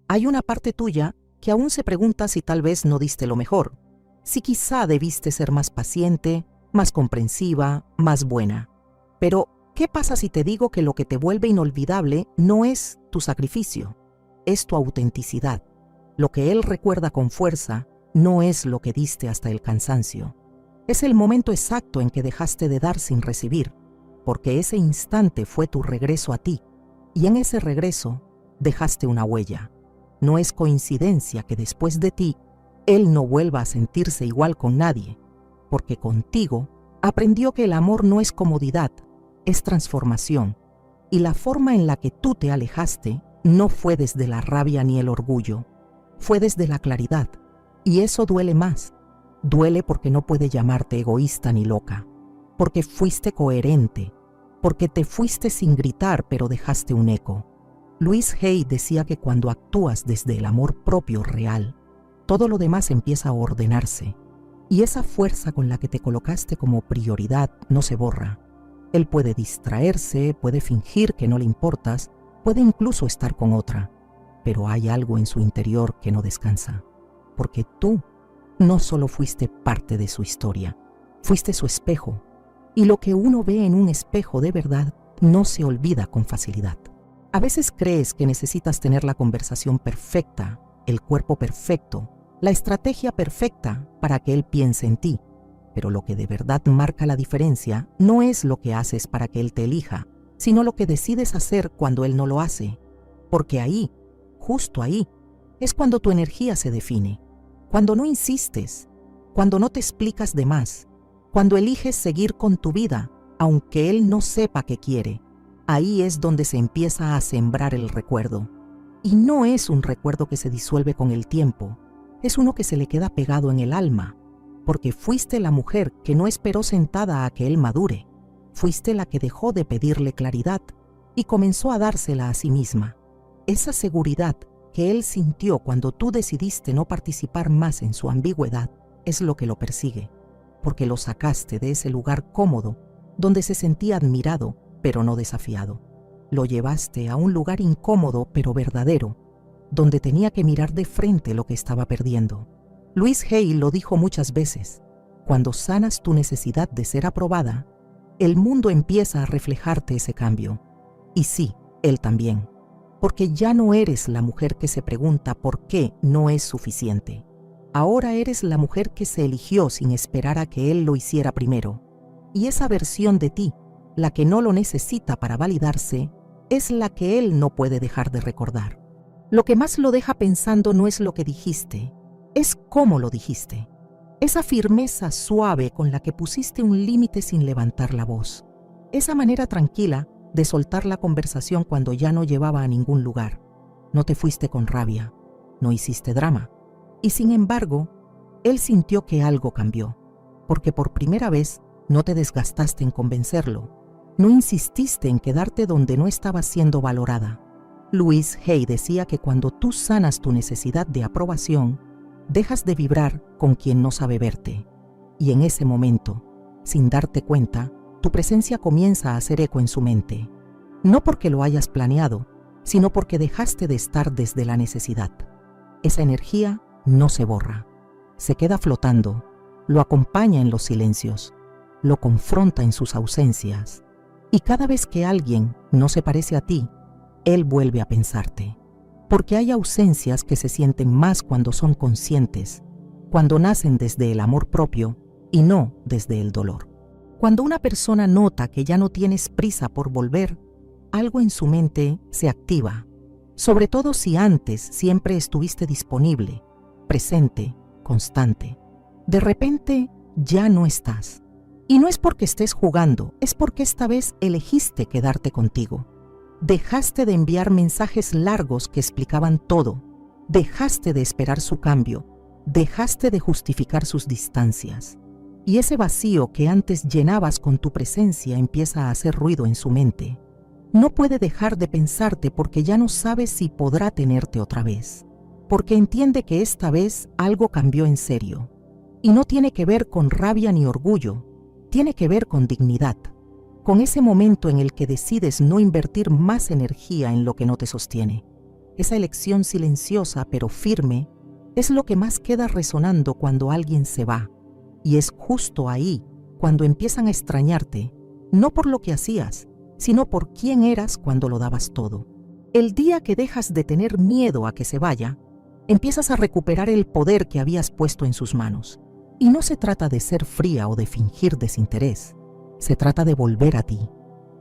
Hay una parte tuya que aún se pregunta si tal vez no diste lo mejor, si quizá debiste ser más paciente, más comprensiva, más buena. Pero, ¿qué pasa si te digo que lo que te vuelve inolvidable no es tu sacrificio, es tu autenticidad? Lo que él recuerda con fuerza no es lo que diste hasta el cansancio. Es el momento exacto en que dejaste de dar sin recibir, porque ese instante fue tu regreso a ti, y en ese regreso dejaste una huella. No es coincidencia que después de ti, él no vuelva a sentirse igual con nadie, porque contigo aprendió que el amor no es comodidad, es transformación, y la forma en la que tú te alejaste no fue desde la rabia ni el orgullo, fue desde la claridad, y eso duele más. Duele porque no puede llamarte egoísta ni loca, porque fuiste coherente, porque te fuiste sin gritar pero dejaste un eco. Louise Hay decía que cuando actúas desde el amor propio real, todo lo demás empieza a ordenarse, y esa fuerza con la que te colocaste como prioridad no se borra. Él puede distraerse, puede fingir que no le importas, puede incluso estar con otra, pero hay algo en su interior que no descansa, porque tú no solo fuiste parte de su historia, fuiste su espejo, y lo que uno ve en un espejo de verdad no se olvida con facilidad. A veces crees que necesitas tener la conversación perfecta, el cuerpo perfecto, la estrategia perfecta para que él piense en ti, pero lo que de verdad marca la diferencia no es lo que haces para que él te elija, sino lo que decides hacer cuando él no lo hace, porque ahí, justo ahí, es cuando tu energía se define. Cuando no insistes, cuando no te explicas de más, cuando eliges seguir con tu vida, aunque él no sepa qué quiere, ahí es donde se empieza a sembrar el recuerdo. Y no es un recuerdo que se disuelve con el tiempo, es uno que se le queda pegado en el alma, porque fuiste la mujer que no esperó sentada a que él madure, fuiste la que dejó de pedirle claridad y comenzó a dársela a sí misma. Esa seguridad que él sintió cuando tú decidiste no participar más en su ambigüedad es lo que lo persigue, porque lo sacaste de ese lugar cómodo donde se sentía admirado pero no desafiado. Lo llevaste a un lugar incómodo pero verdadero, donde tenía que mirar de frente lo que estaba perdiendo. Louise Hay lo dijo muchas veces: cuando sanas tu necesidad de ser aprobada, el mundo empieza a reflejarte ese cambio. Y sí, él también. Porque ya no eres la mujer que se pregunta por qué no es suficiente. Ahora eres la mujer que se eligió sin esperar a que él lo hiciera primero. Y esa versión de ti, la que no lo necesita para validarse, es la que él no puede dejar de recordar. Lo que más lo deja pensando no es lo que dijiste, es cómo lo dijiste. Esa firmeza suave con la que pusiste un límite sin levantar la voz. Esa manera tranquila de soltar la conversación cuando ya no llevaba a ningún lugar. No te fuiste con rabia, no hiciste drama. Y sin embargo, él sintió que algo cambió, porque por primera vez no te desgastaste en convencerlo, no insististe en quedarte donde no estabas siendo valorada. Louise Hay decía que cuando tú sanas tu necesidad de aprobación, dejas de vibrar con quien no sabe verte. Y en ese momento, sin darte cuenta, tu presencia comienza a hacer eco en su mente. No porque lo hayas planeado, sino porque dejaste de estar desde la necesidad. Esa energía no se borra, se queda flotando, lo acompaña en los silencios, lo confronta en sus ausencias. Y cada vez que alguien no se parece a ti, él vuelve a pensarte. Porque hay ausencias que se sienten más cuando son conscientes, cuando nacen desde el amor propio y no desde el dolor. Cuando una persona nota que ya no tienes prisa por volver, algo en su mente se activa, sobre todo si antes siempre estuviste disponible, presente, constante. De repente ya no estás. Y no es porque estés jugando, es porque esta vez elegiste quedarte contigo. Dejaste de enviar mensajes largos que explicaban todo, dejaste de esperar su cambio, dejaste de justificar sus distancias. Y ese vacío que antes llenabas con tu presencia empieza a hacer ruido en su mente. No puede dejar de pensarte porque ya no sabe si podrá tenerte otra vez, porque entiende que esta vez algo cambió en serio. Y no tiene que ver con rabia ni orgullo, tiene que ver con dignidad, con ese momento en el que decides no invertir más energía en lo que no te sostiene. Esa elección silenciosa pero firme es lo que más queda resonando cuando alguien se va. Y es justo ahí cuando empiezan a extrañarte, no por lo que hacías, sino por quién eras cuando lo dabas todo. El día que dejas de tener miedo a que se vaya, empiezas a recuperar el poder que habías puesto en sus manos. Y no se trata de ser fría o de fingir desinterés. Se trata de volver a ti,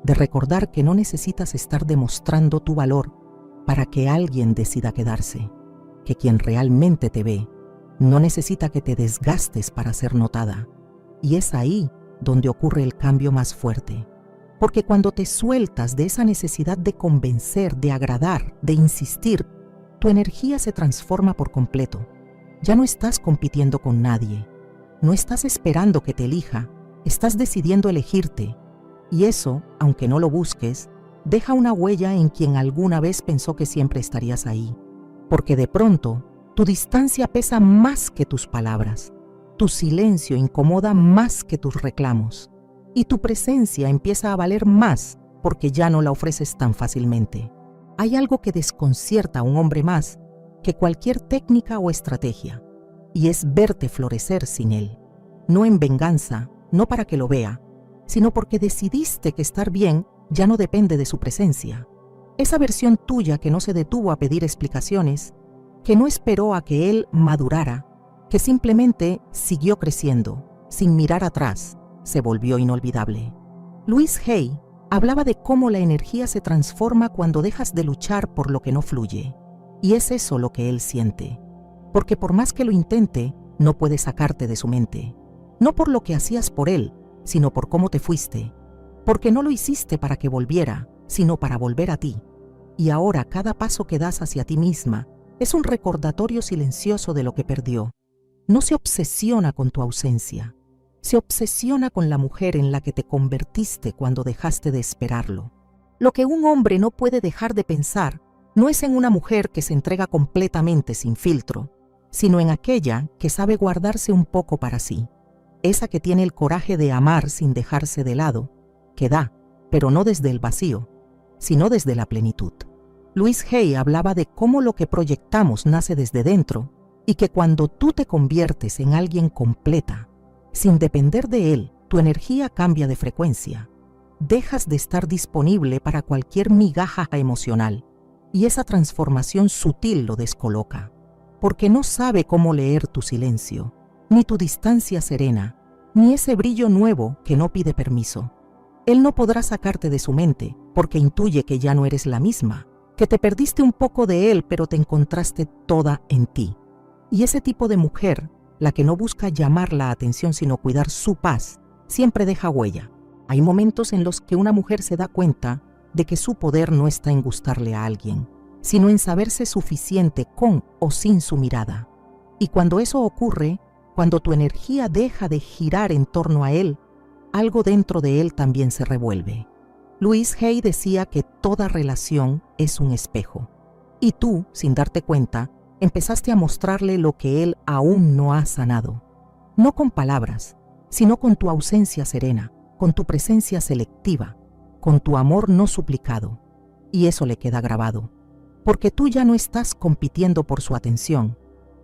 de recordar que no necesitas estar demostrando tu valor para que alguien decida quedarse, que quien realmente te ve no necesita que te desgastes para ser notada. Y es ahí donde ocurre el cambio más fuerte. Porque cuando te sueltas de esa necesidad de convencer, de agradar, de insistir, tu energía se transforma por completo. Ya no estás compitiendo con nadie. No estás esperando que te elija, estás decidiendo elegirte. Y eso, aunque no lo busques, deja una huella en quien alguna vez pensó que siempre estarías ahí. Porque de pronto, tu distancia pesa más que tus palabras. Tu silencio incomoda más que tus reclamos. Y tu presencia empieza a valer más porque ya no la ofreces tan fácilmente. Hay algo que desconcierta a un hombre más que cualquier técnica o estrategia, y es verte florecer sin él. No en venganza, no para que lo vea, sino porque decidiste que estar bien ya no depende de su presencia. Esa versión tuya que no se detuvo a pedir explicaciones, que no esperó a que él madurara, que simplemente siguió creciendo, sin mirar atrás, se volvió inolvidable. Louise Hay hablaba de cómo la energía se transforma cuando dejas de luchar por lo que no fluye. Y es eso lo que él siente. Porque por más que lo intente, no puede sacarte de su mente. No por lo que hacías por él, sino por cómo te fuiste. Porque no lo hiciste para que volviera, sino para volver a ti. Y ahora cada paso que das hacia ti misma es un recordatorio silencioso de lo que perdió. No se obsesiona con tu ausencia. Se obsesiona con la mujer en la que te convertiste cuando dejaste de esperarlo. Lo que un hombre no puede dejar de pensar no es en una mujer que se entrega completamente sin filtro, sino en aquella que sabe guardarse un poco para sí. Esa que tiene el coraje de amar sin dejarse de lado, que da, pero no desde el vacío, sino desde la plenitud. Louise Hay hablaba de cómo lo que proyectamos nace desde dentro y que cuando tú te conviertes en alguien completa, sin depender de él, tu energía cambia de frecuencia. Dejas de estar disponible para cualquier migaja emocional y esa transformación sutil lo descoloca, porque no sabe cómo leer tu silencio, ni tu distancia serena, ni ese brillo nuevo que no pide permiso. Él no podrá sacarte de su mente porque intuye que ya no eres la misma, que te perdiste un poco de él pero te encontraste toda en ti. Y ese tipo de mujer, la que no busca llamar la atención sino cuidar su paz, siempre deja huella. Hay momentos en los que una mujer se da cuenta de que su poder no está en gustarle a alguien, sino en saberse suficiente con o sin su mirada. Y cuando eso ocurre, cuando tu energía deja de girar en torno a él, algo dentro de él también se revuelve. Louise Hay decía que toda relación es un espejo. Y tú, sin darte cuenta, empezaste a mostrarle lo que él aún no ha sanado. No con palabras, sino con tu ausencia serena, con tu presencia selectiva, con tu amor no suplicado. Y eso le queda grabado. Porque tú ya no estás compitiendo por su atención.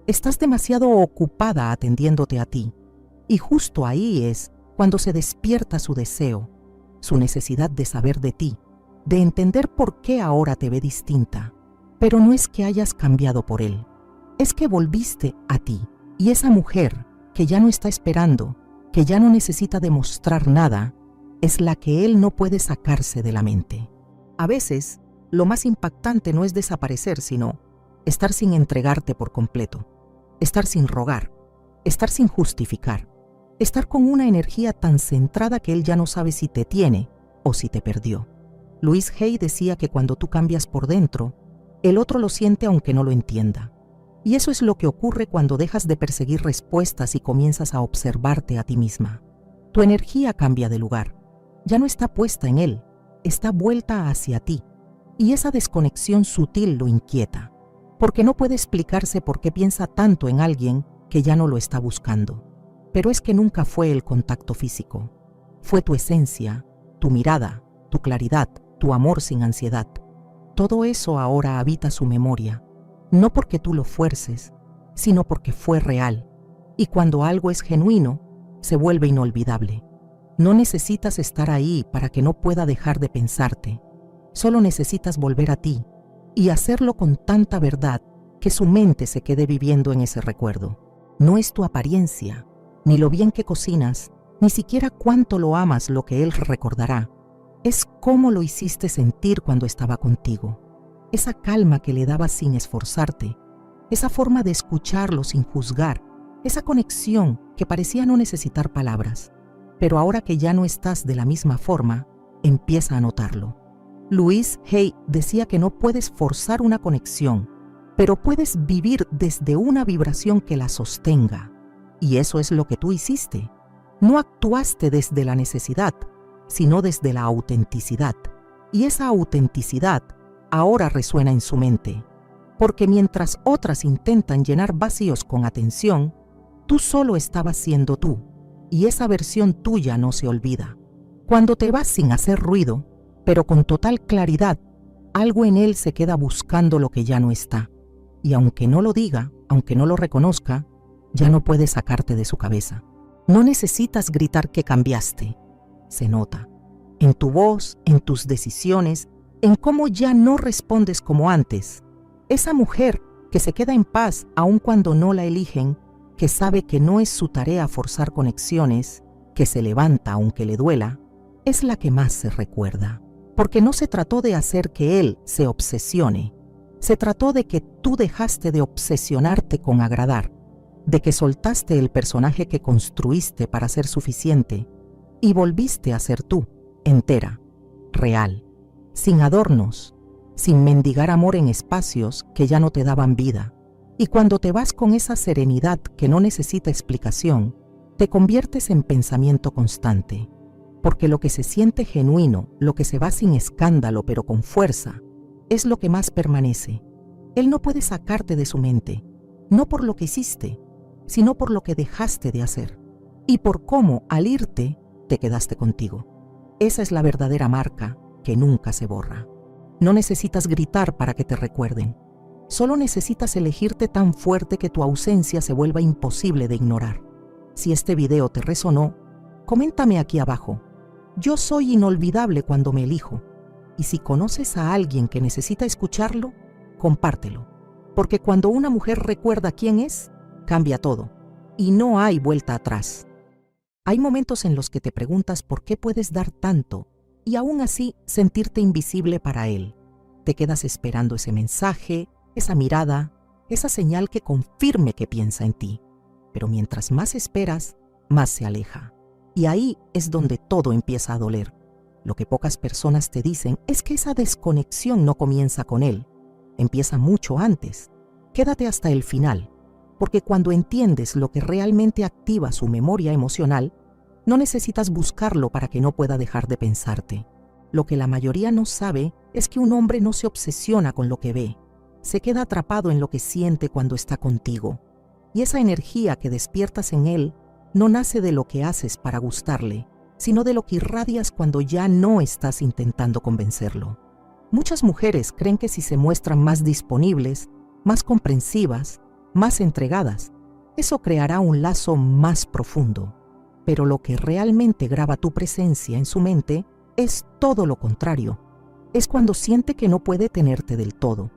Estás demasiado ocupada atendiéndote a ti. Y justo ahí es cuando se despierta su deseo, su necesidad de saber de ti, de entender por qué ahora te ve distinta. Pero no es que hayas cambiado por él, es que volviste a ti. Y esa mujer que ya no está esperando, que ya no necesita demostrar nada, es la que él no puede sacarse de la mente. A veces, lo más impactante no es desaparecer, sino estar sin entregarte por completo, estar sin rogar, estar sin justificar, estar con una energía tan centrada que él ya no sabe si te tiene o si te perdió. Louise Hay decía que cuando tú cambias por dentro, el otro lo siente aunque no lo entienda. Y eso es lo que ocurre cuando dejas de perseguir respuestas y comienzas a observarte a ti misma. Tu energía cambia de lugar. Ya no está puesta en él, está vuelta hacia ti. Y esa desconexión sutil lo inquieta, porque no puede explicarse por qué piensa tanto en alguien que ya no lo está buscando. Pero es que nunca fue el contacto físico. Fue tu esencia, tu mirada, tu claridad, tu amor sin ansiedad. Todo eso ahora habita su memoria, no porque tú lo fuerces, sino porque fue real. Y cuando algo es genuino, se vuelve inolvidable. No necesitas estar ahí para que no pueda dejar de pensarte. Solo necesitas volver a ti y hacerlo con tanta verdad que su mente se quede viviendo en ese recuerdo. No es tu apariencia, ni lo bien que cocinas, ni siquiera cuánto lo amas lo que él recordará. Es cómo lo hiciste sentir cuando estaba contigo. Esa calma que le dabas sin esforzarte, esa forma de escucharlo sin juzgar, esa conexión que parecía no necesitar palabras. Pero ahora que ya no estás de la misma forma, empieza a notarlo. Louise Hay decía que no puedes forzar una conexión, pero puedes vivir desde una vibración que la sostenga. Y eso es lo que tú hiciste. No actuaste desde la necesidad, sino desde la autenticidad. Y esa autenticidad ahora resuena en su mente, porque mientras otras intentan llenar vacíos con atención, tú solo estabas siendo tú, y esa versión tuya no se olvida. Cuando te vas sin hacer ruido, pero con total claridad, algo en él se queda buscando lo que ya no está. Y aunque no lo diga, aunque no lo reconozca, ya no puede sacarte de su cabeza. No necesitas gritar que cambiaste. Se nota. En tu voz, en tus decisiones, en cómo ya no respondes como antes. Esa mujer que se queda en paz aun cuando no la eligen, que sabe que no es su tarea forzar conexiones, que se levanta aunque le duela, es la que más se recuerda. Porque no se trató de hacer que él se obsesione. Se trató de que tú dejaste de obsesionarte con agradar, de que soltaste el personaje que construiste para ser suficiente y volviste a ser tú, entera, real, sin adornos, sin mendigar amor en espacios que ya no te daban vida. Y cuando te vas con esa serenidad que no necesita explicación, te conviertes en pensamiento constante, porque lo que se siente genuino, lo que se va sin escándalo pero con fuerza, es lo que más permanece. Él no puede sacarte de su mente, no por lo que hiciste, sino por lo que dejaste de hacer, y por cómo, al irte, te quedaste contigo. Esa es la verdadera marca que nunca se borra. No necesitas gritar para que te recuerden. Solo necesitas elegirte tan fuerte que tu ausencia se vuelva imposible de ignorar. Si este video te resonó, coméntame aquí abajo. Yo soy inolvidable cuando me elijo. Y si conoces a alguien que necesita escucharlo, compártelo. Porque cuando una mujer recuerda quién es, cambia todo. Y no hay vuelta atrás. Hay momentos en los que te preguntas por qué puedes dar tanto y aún así sentirte invisible para él. Te quedas esperando ese mensaje, esa mirada, esa señal que confirme que piensa en ti. Pero mientras más esperas, más se aleja. Y ahí es donde todo empieza a doler. Lo que pocas personas te dicen es que esa desconexión no comienza con él, empieza mucho antes. Quédate hasta el final, porque cuando entiendes lo que realmente activa su memoria emocional, no necesitas buscarlo para que no pueda dejar de pensarte. Lo que la mayoría no sabe es que un hombre no se obsesiona con lo que ve, se queda atrapado en lo que siente cuando está contigo. Y esa energía que despiertas en él no nace de lo que haces para gustarle, sino de lo que irradias cuando ya no estás intentando convencerlo. Muchas mujeres creen que si se muestran más disponibles, más comprensivas, más entregadas, eso creará un lazo más profundo. Pero lo que realmente graba tu presencia en su mente es todo lo contrario. Es cuando siente que no puede tenerte del todo,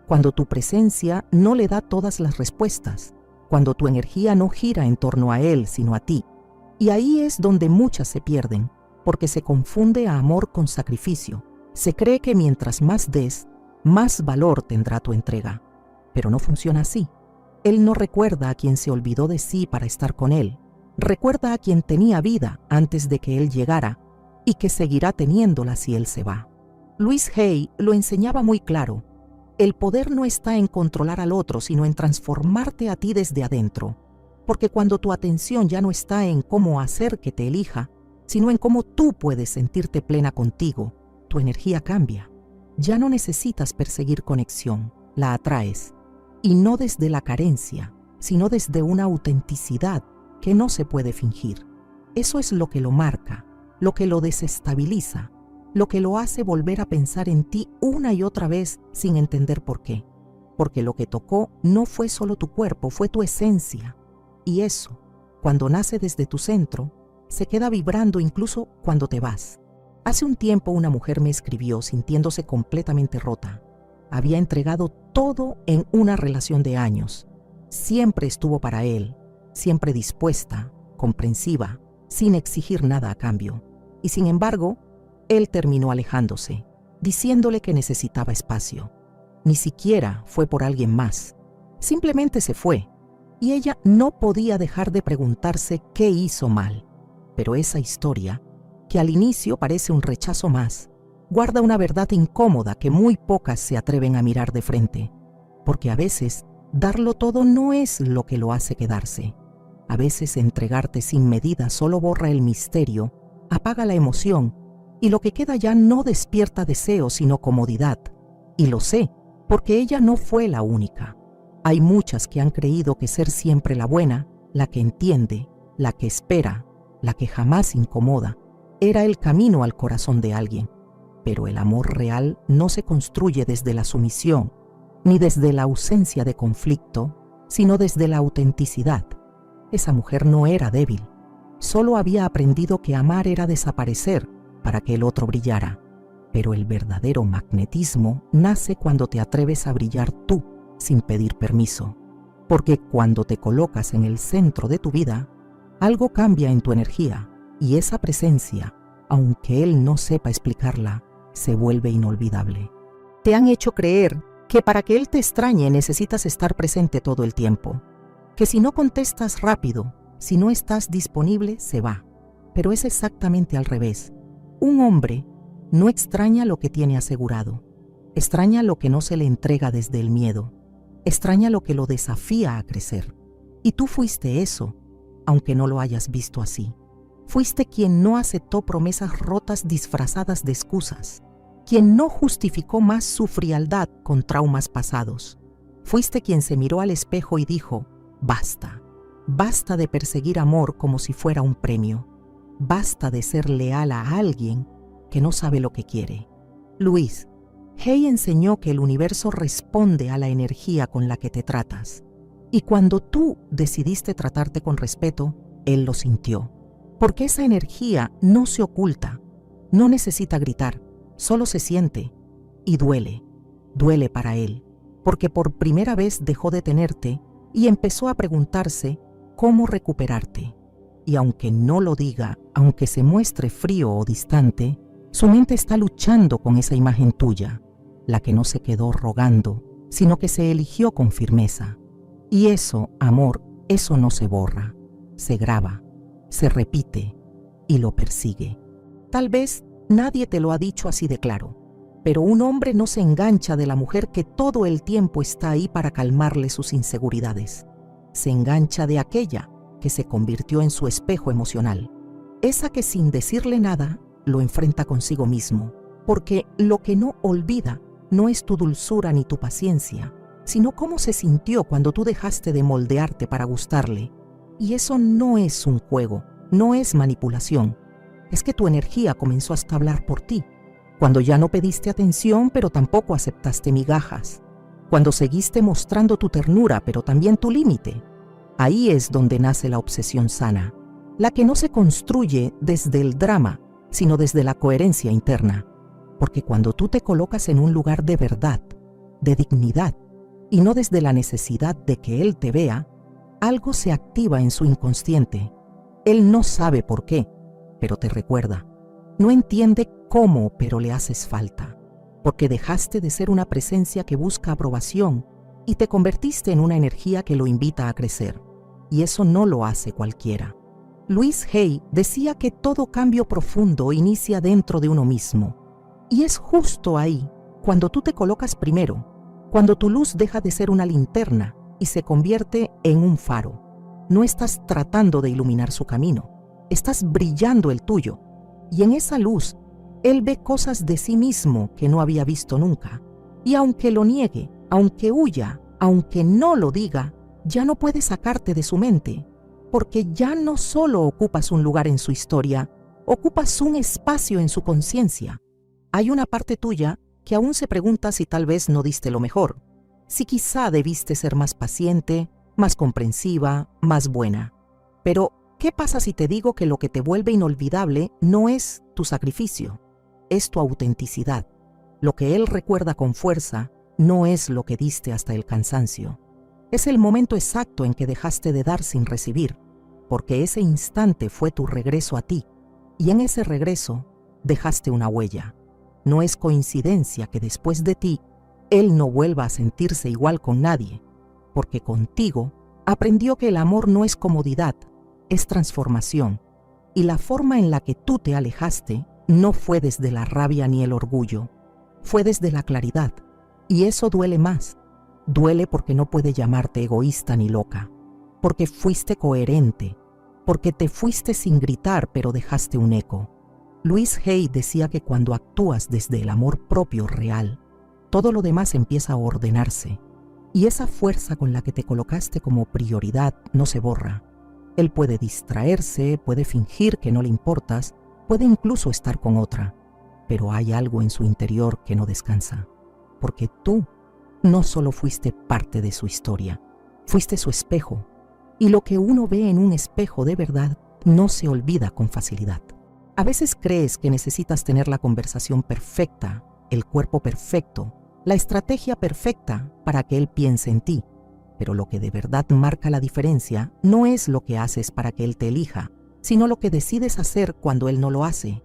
cuando tu presencia no le da todas las respuestas, cuando tu energía no gira en torno a él, sino a ti. Y ahí es donde muchas se pierden, porque se confunde a amor con sacrificio. Se cree que mientras más des, más valor tendrá tu entrega. Pero no funciona así. Él no recuerda a quien se olvidó de sí para estar con él. Recuerda a quien tenía vida antes de que él llegara y que seguirá teniéndola si él se va. Louise Hay lo enseñaba muy claro. El poder no está en controlar al otro, sino en transformarte a ti desde adentro. Porque cuando tu atención ya no está en cómo hacer que te elija, sino en cómo tú puedes sentirte plena contigo, tu energía cambia. Ya no necesitas perseguir conexión, la atraes. Y no desde la carencia, sino desde una autenticidad que no se puede fingir. Eso es lo que lo marca, lo que lo desestabiliza, lo que lo hace volver a pensar en ti una y otra vez sin entender por qué. Porque lo que tocó no fue solo tu cuerpo, fue tu esencia. Y eso, cuando nace desde tu centro, se queda vibrando incluso cuando te vas. Hace un tiempo una mujer me escribió sintiéndose completamente rota. Había entregado todo en una relación de años. Siempre estuvo para él, siempre dispuesta, comprensiva, sin exigir nada a cambio. Y sin embargo, él terminó alejándose, diciéndole que necesitaba espacio. Ni siquiera fue por alguien más. Simplemente se fue. Y ella no podía dejar de preguntarse qué hizo mal. Pero esa historia, que al inicio parece un rechazo más, guarda una verdad incómoda que muy pocas se atreven a mirar de frente. Porque a veces, darlo todo no es lo que lo hace quedarse. A veces entregarte sin medida solo borra el misterio, apaga la emoción, y lo que queda ya no despierta deseo sino comodidad. Y lo sé, porque ella no fue la única. Hay muchas que han creído que ser siempre la buena, la que entiende, la que espera, la que jamás incomoda, era el camino al corazón de alguien. Pero el amor real no se construye desde la sumisión, ni desde la ausencia de conflicto, sino desde la autenticidad. Esa mujer no era débil, solo había aprendido que amar era desaparecer para que el otro brillara. Pero el verdadero magnetismo nace cuando te atreves a brillar tú sin pedir permiso. Porque cuando te colocas en el centro de tu vida, algo cambia en tu energía y esa presencia, aunque él no sepa explicarla, se vuelve inolvidable. Te han hecho creer que para que él te extrañe necesitas estar presente todo el tiempo. Que si no contestas rápido, si no estás disponible, se va. Pero es exactamente al revés. Un hombre no extraña lo que tiene asegurado. Extraña lo que no se le entrega desde el miedo. Extraña lo que lo desafía a crecer. Y tú fuiste eso, aunque no lo hayas visto así. Fuiste quien no aceptó promesas rotas disfrazadas de excusas. Quien no justificó más su frialdad con traumas pasados. Fuiste quien se miró al espejo y dijo, basta. Basta de perseguir amor como si fuera un premio. Basta de ser leal a alguien que no sabe lo que quiere. Louise Hay enseñó que el universo responde a la energía con la que te tratas. Y cuando tú decidiste tratarte con respeto, él lo sintió. Porque esa energía no se oculta, no necesita gritar, solo se siente y duele. Duele para él, porque por primera vez dejó de tenerte y empezó a preguntarse cómo recuperarte. Y aunque no lo diga, aunque se muestre frío o distante, su mente está luchando con esa imagen tuya, la que no se quedó rogando, sino que se eligió con firmeza. Y eso, amor, eso no se borra, se graba, se repite y lo persigue. Tal vez nadie te lo ha dicho así de claro, pero un hombre no se engancha de la mujer que todo el tiempo está ahí para calmarle sus inseguridades. Se engancha de aquella que se convirtió en su espejo emocional, esa que sin decirle nada lo enfrenta consigo mismo, porque lo que no olvida no es tu dulzura ni tu paciencia, sino cómo se sintió cuando tú dejaste de moldearte para gustarle. Y eso no es un juego, no es manipulación. Es que tu energía comenzó hasta a hablar por ti, cuando ya no pediste atención pero tampoco aceptaste migajas, cuando seguiste mostrando tu ternura pero también tu límite. Ahí es donde nace la obsesión sana, la que no se construye desde el drama, sino desde la coherencia interna. Porque cuando tú te colocas en un lugar de verdad, de dignidad, y no desde la necesidad de que él te vea, algo se activa en su inconsciente. Él no sabe por qué, pero te recuerda. No entiende cómo, pero le haces falta, porque dejaste de ser una presencia que busca aprobación y te convertiste en una energía que lo invita a crecer. Y eso no lo hace cualquiera. Louise Hay decía que todo cambio profundo inicia dentro de uno mismo. Y es justo ahí, cuando tú te colocas primero, cuando tu luz deja de ser una linterna y se convierte en un faro. No estás tratando de iluminar su camino, estás brillando el tuyo. Y en esa luz, él ve cosas de sí mismo que no había visto nunca. Y aunque lo niegue, aunque huya, aunque no lo diga, ya no puede sacarte de su mente, porque ya no solo ocupas un lugar en su historia, ocupas un espacio en su conciencia. Hay una parte tuya que aún se pregunta si tal vez no diste lo mejor, si quizá debiste ser más paciente, más comprensiva, más buena. Pero, ¿qué pasa si te digo que lo que te vuelve inolvidable no es tu sacrificio, es tu autenticidad? Lo que él recuerda con fuerza no es lo que diste hasta el cansancio. Es el momento exacto en que dejaste de dar sin recibir, porque ese instante fue tu regreso a ti, y en ese regreso dejaste una huella. No es coincidencia que después de ti, él no vuelva a sentirse igual con nadie, porque contigo aprendió que el amor no es comodidad, es transformación, y la forma en la que tú te alejaste no fue desde la rabia ni el orgullo, fue desde la claridad, y eso duele más. Duele porque no puede llamarte egoísta ni loca, porque fuiste coherente, porque te fuiste sin gritar pero dejaste un eco. Louise Hay decía que cuando actúas desde el amor propio real, todo lo demás empieza a ordenarse, y esa fuerza con la que te colocaste como prioridad no se borra. Él puede distraerse, puede fingir que no le importas, puede incluso estar con otra, pero hay algo en su interior que no descansa, porque tú no solo fuiste parte de su historia, fuiste su espejo, y lo que uno ve en un espejo de verdad no se olvida con facilidad. A veces crees que necesitas tener la conversación perfecta, el cuerpo perfecto, la estrategia perfecta para que él piense en ti, pero lo que de verdad marca la diferencia no es lo que haces para que él te elija, sino lo que decides hacer cuando él no lo hace,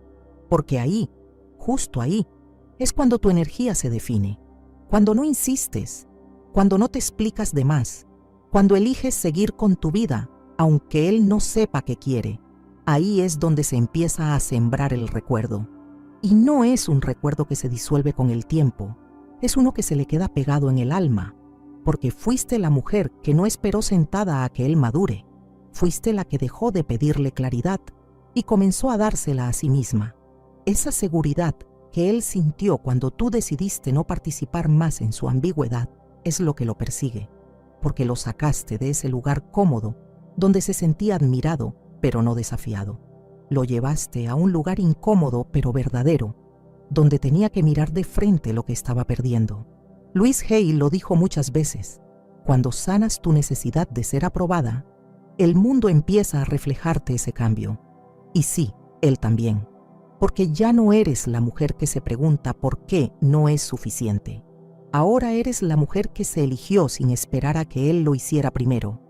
porque ahí, justo ahí, es cuando tu energía se define. Cuando no insistes, cuando no te explicas de más, cuando eliges seguir con tu vida, aunque él no sepa qué quiere, ahí es donde se empieza a sembrar el recuerdo. Y no es un recuerdo que se disuelve con el tiempo, es uno que se le queda pegado en el alma, porque fuiste la mujer que no esperó sentada a que él madure, fuiste la que dejó de pedirle claridad y comenzó a dársela a sí misma. Esa seguridad que él sintió cuando tú decidiste no participar más en su ambigüedad es lo que lo persigue, porque lo sacaste de ese lugar cómodo donde se sentía admirado pero no desafiado. Lo llevaste a un lugar incómodo pero verdadero, donde tenía que mirar de frente lo que estaba perdiendo. Louise Hay lo dijo muchas veces: cuando sanas tu necesidad de ser aprobada, el mundo empieza a reflejarte ese cambio. Y sí, él también. Porque ya no eres la mujer que se pregunta por qué no es suficiente. Ahora eres la mujer que se eligió sin esperar a que él lo hiciera primero.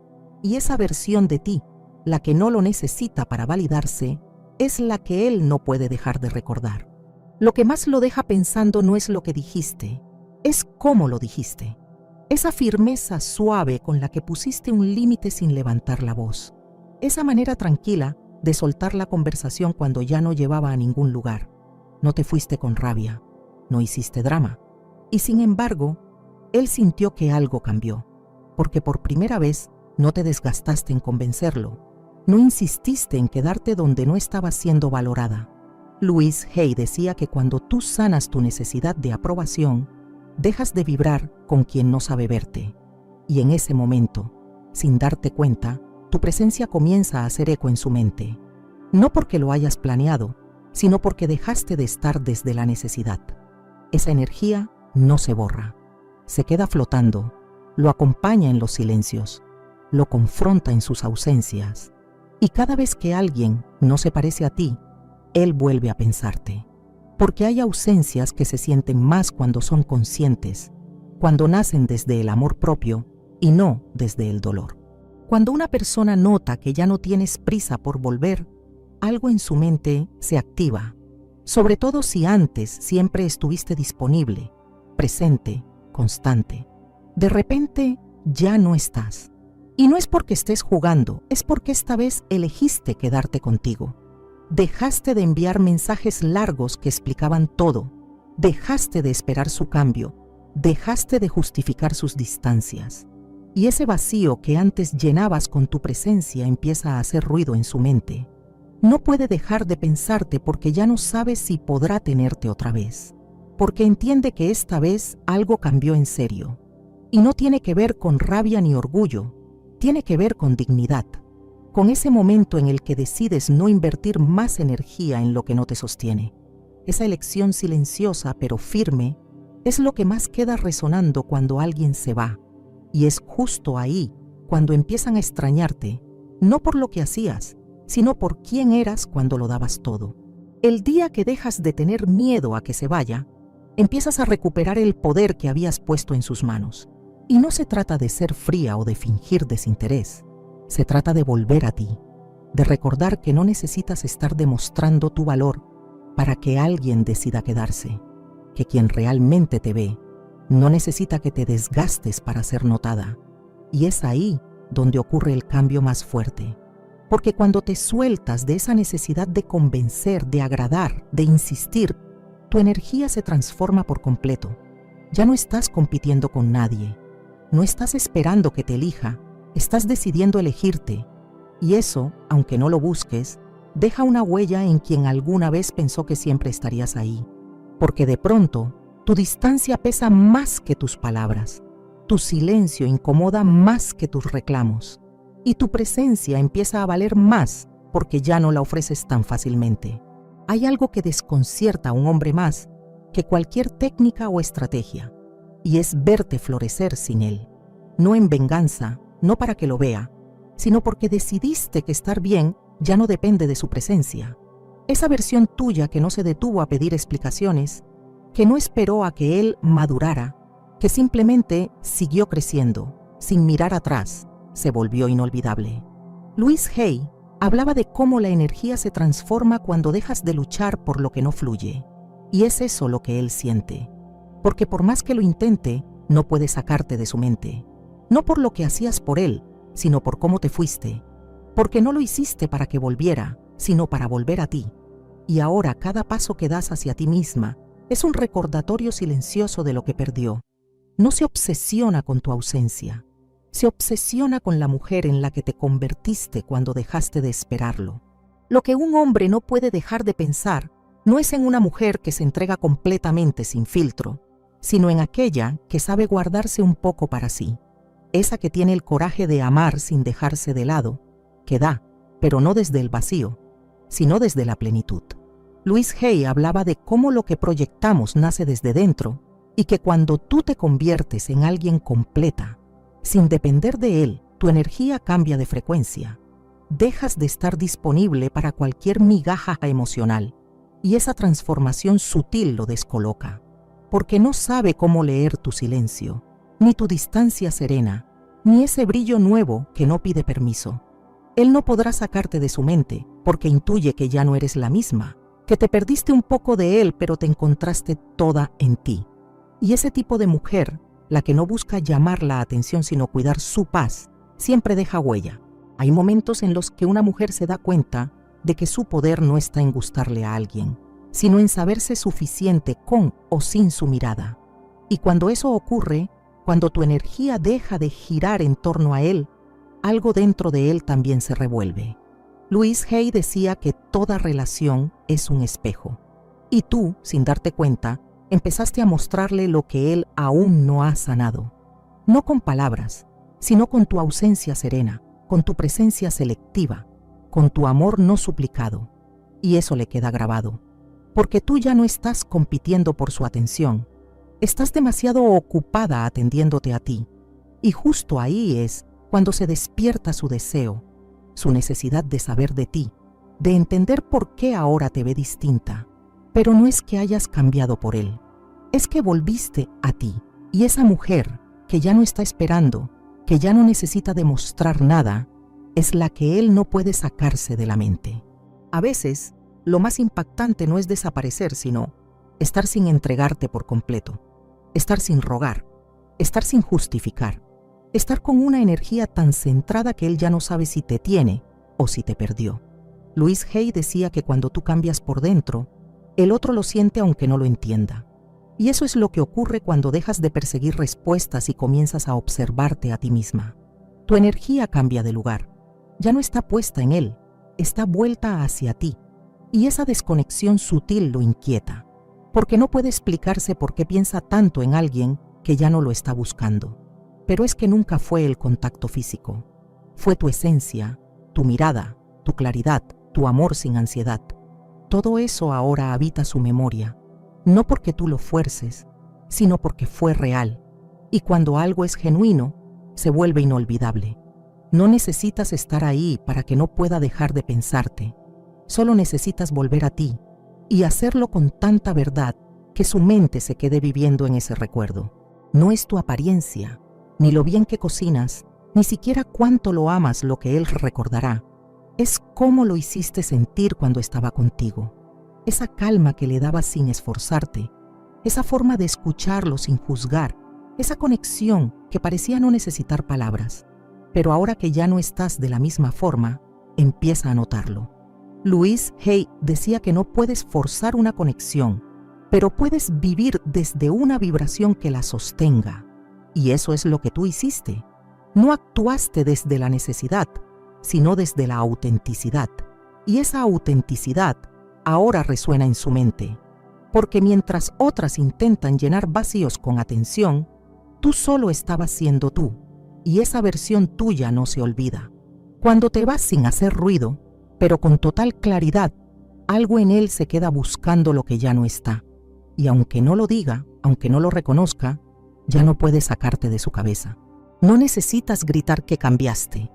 Y esa versión de ti, la que no lo necesita para validarse, es la que él no puede dejar de recordar. Lo que más lo deja pensando no es lo que dijiste, es cómo lo dijiste. Esa firmeza suave con la que pusiste un límite sin levantar la voz. Esa manera tranquila de soltar la conversación cuando ya no llevaba a ningún lugar. No te fuiste con rabia, no hiciste drama. Y sin embargo, él sintió que algo cambió, porque por primera vez no te desgastaste en convencerlo, no insististe en quedarte donde no estabas siendo valorada. Louise Hay decía que cuando tú sanas tu necesidad de aprobación, dejas de vibrar con quien no sabe verte. Y en ese momento, sin darte cuenta, tu presencia comienza a hacer eco en su mente. No porque lo hayas planeado, sino porque dejaste de estar desde la necesidad. Esa energía no se borra, se queda flotando, lo acompaña en los silencios, lo confronta en sus ausencias. Y cada vez que alguien no se parece a ti, él vuelve a pensarte. Porque hay ausencias que se sienten más cuando son conscientes, cuando nacen desde el amor propio y no desde el dolor. Cuando una persona nota que ya no tienes prisa por volver, algo en su mente se activa, sobre todo si antes siempre estuviste disponible, presente, constante. De repente ya no estás. Y no es porque estés jugando, es porque esta vez elegiste quedarte contigo. Dejaste de enviar mensajes largos que explicaban todo, dejaste de esperar su cambio, dejaste de justificar sus distancias. Y ese vacío que antes llenabas con tu presencia empieza a hacer ruido en su mente. No puede dejar de pensarte porque ya no sabe si podrá tenerte otra vez, porque entiende que esta vez algo cambió en serio. Y no tiene que ver con rabia ni orgullo, tiene que ver con dignidad. Con ese momento en el que decides no invertir más energía en lo que no te sostiene. Esa elección silenciosa pero firme es lo que más queda resonando cuando alguien se va. Y es justo ahí cuando empiezan a extrañarte, no por lo que hacías, sino por quién eras cuando lo dabas todo. El día que dejas de tener miedo a que se vaya, empiezas a recuperar el poder que habías puesto en sus manos. Y no se trata de ser fría o de fingir desinterés. Se trata de volver a ti, de recordar que no necesitas estar demostrando tu valor para que alguien decida quedarse, que quien realmente te ve no necesita que te desgastes para ser notada. Y es ahí donde ocurre el cambio más fuerte, porque cuando te sueltas de esa necesidad de convencer, de agradar, de insistir, tu energía se transforma por completo. Ya no estás compitiendo con nadie, no estás esperando que te elija, estás decidiendo elegirte, y eso, aunque no lo busques, deja una huella en quien alguna vez pensó que siempre estarías ahí. Porque de pronto, tu distancia pesa más que tus palabras, tu silencio incomoda más que tus reclamos, y tu presencia empieza a valer más porque ya no la ofreces tan fácilmente. Hay algo que desconcierta a un hombre más que cualquier técnica o estrategia, y es verte florecer sin él, no en venganza, no para que lo vea, sino porque decidiste que estar bien ya no depende de su presencia. Esa versión tuya que no se detuvo a pedir explicaciones, que no esperó a que él madurara, que simplemente siguió creciendo, sin mirar atrás, se volvió inolvidable. Louise Hay hablaba de cómo la energía se transforma cuando dejas de luchar por lo que no fluye. Y es eso lo que él siente, porque por más que lo intente, no puede sacarte de su mente. No por lo que hacías por él, sino por cómo te fuiste. Porque no lo hiciste para que volviera, sino para volver a ti. Y ahora cada paso que das hacia ti misma es un recordatorio silencioso de lo que perdió. No se obsesiona con tu ausencia. Se obsesiona con la mujer en la que te convertiste cuando dejaste de esperarlo. Lo que un hombre no puede dejar de pensar no es en una mujer que se entrega completamente sin filtro, sino en aquella que sabe guardarse un poco para sí. Esa que tiene el coraje de amar sin dejarse de lado, que da, pero no desde el vacío, sino desde la plenitud. Louise Hay hablaba de cómo lo que proyectamos nace desde dentro y que cuando tú te conviertes en alguien completa, sin depender de él, tu energía cambia de frecuencia. Dejas de estar disponible para cualquier migaja emocional y esa transformación sutil lo descoloca, porque no sabe cómo leer tu silencio, ni tu distancia serena, ni ese brillo nuevo que no pide permiso. Él no podrá sacarte de su mente porque intuye que ya no eres la misma, que te perdiste un poco de él pero te encontraste toda en ti. Y ese tipo de mujer la que no busca llamar la atención sino cuidar su paz, siempre deja huella. Hay momentos en los que una mujer se da cuenta de que su poder no está en gustarle a alguien, sino en saberse suficiente con o sin su mirada. Y cuando eso ocurre, cuando tu energía deja de girar en torno a él, algo dentro de él también se revuelve. Louise Hay decía que toda relación es un espejo. Y tú, sin darte cuenta, empezaste a mostrarle lo que él aún no ha sanado. No con palabras, sino con tu ausencia serena, con tu presencia selectiva, con tu amor no suplicado. Y eso le queda grabado. Porque tú ya no estás compitiendo por su atención. Estás demasiado ocupada atendiéndote a ti. Y justo ahí es cuando se despierta su deseo, su necesidad de saber de ti, de entender por qué ahora te ve distinta. Pero no es que hayas cambiado por él, es que volviste a ti. Y esa mujer que ya no está esperando, que ya no necesita demostrar nada, es la que él no puede sacarse de la mente. A veces, lo más impactante no es desaparecer, sino estar sin entregarte por completo, estar sin rogar, estar sin justificar, estar con una energía tan centrada que él ya no sabe si te tiene o si te perdió. Louise Hay decía que cuando tú cambias por dentro, el otro lo siente aunque no lo entienda. Y eso es lo que ocurre cuando dejas de perseguir respuestas y comienzas a observarte a ti misma. Tu energía cambia de lugar. Ya no está puesta en él, está vuelta hacia ti. Y esa desconexión sutil lo inquieta, porque no puede explicarse por qué piensa tanto en alguien que ya no lo está buscando. Pero es que nunca fue el contacto físico. Fue tu esencia, tu mirada, tu claridad, tu amor sin ansiedad. Todo eso ahora habita su memoria, no porque tú lo fuerces, sino porque fue real. Y cuando algo es genuino, se vuelve inolvidable. No necesitas estar ahí para que no pueda dejar de pensarte. Solo necesitas volver a ti y hacerlo con tanta verdad que su mente se quede viviendo en ese recuerdo. No es tu apariencia, ni lo bien que cocinas, ni siquiera cuánto lo amas lo que él recordará. Es cómo lo hiciste sentir cuando estaba contigo. Esa calma que le dabas sin esforzarte, esa forma de escucharlo sin juzgar, esa conexión que parecía no necesitar palabras. Pero ahora que ya no estás de la misma forma, empieza a notarlo. Louise Hay decía que no puedes forzar una conexión, pero puedes vivir desde una vibración que la sostenga. Y eso es lo que tú hiciste. No actuaste desde la necesidad, sino desde la autenticidad. Y esa autenticidad ahora resuena en su mente. Porque mientras otras intentan llenar vacíos con atención, tú solo estabas siendo tú. Y esa versión tuya no se olvida. Cuando te vas sin hacer ruido, pero con total claridad, algo en él se queda buscando lo que ya no está. Y aunque no lo diga, aunque no lo reconozca, ya no puede sacarte de su cabeza. No necesitas gritar que cambiaste.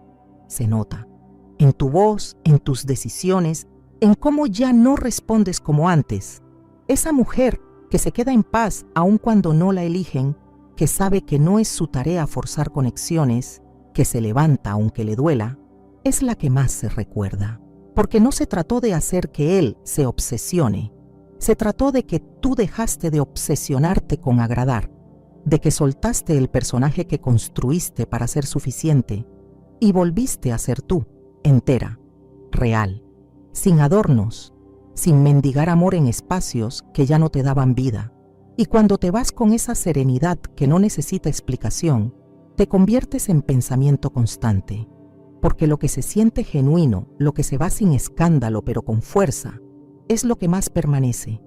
Se nota. En tu voz, en tus decisiones, en cómo ya no respondes como antes. Esa mujer que se queda en paz aun cuando no la eligen, que sabe que no es su tarea forzar conexiones, que se levanta aunque le duela, es la que más se recuerda. Porque no se trató de hacer que él se obsesione. Se trató de que tú dejaste de obsesionarte con agradar, de que soltaste el personaje que construiste para ser suficiente y volviste a ser tú, entera, real, sin adornos, sin mendigar amor en espacios que ya no te daban vida. Y cuando te vas con esa serenidad que no necesita explicación, te conviertes en pensamiento constante. Porque lo que se siente genuino, lo que se va sin escándalo pero con fuerza, es lo que más permanece.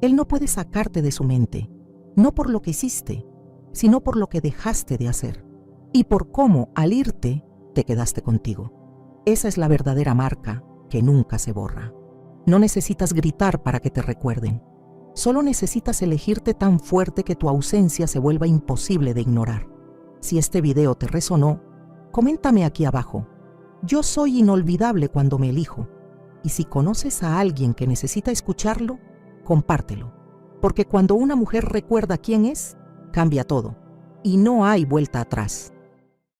Él no puede sacarte de su mente, no por lo que hiciste, sino por lo que dejaste de hacer. Y por cómo, al irte, te quedaste contigo. Esa es la verdadera marca que nunca se borra. No necesitas gritar para que te recuerden. Solo necesitas elegirte tan fuerte que tu ausencia se vuelva imposible de ignorar. Si este video te resonó, coméntame aquí abajo. Yo soy inolvidable cuando me elijo. Y si conoces a alguien que necesita escucharlo, compártelo. Porque cuando una mujer recuerda quién es, cambia todo. Y no hay vuelta atrás.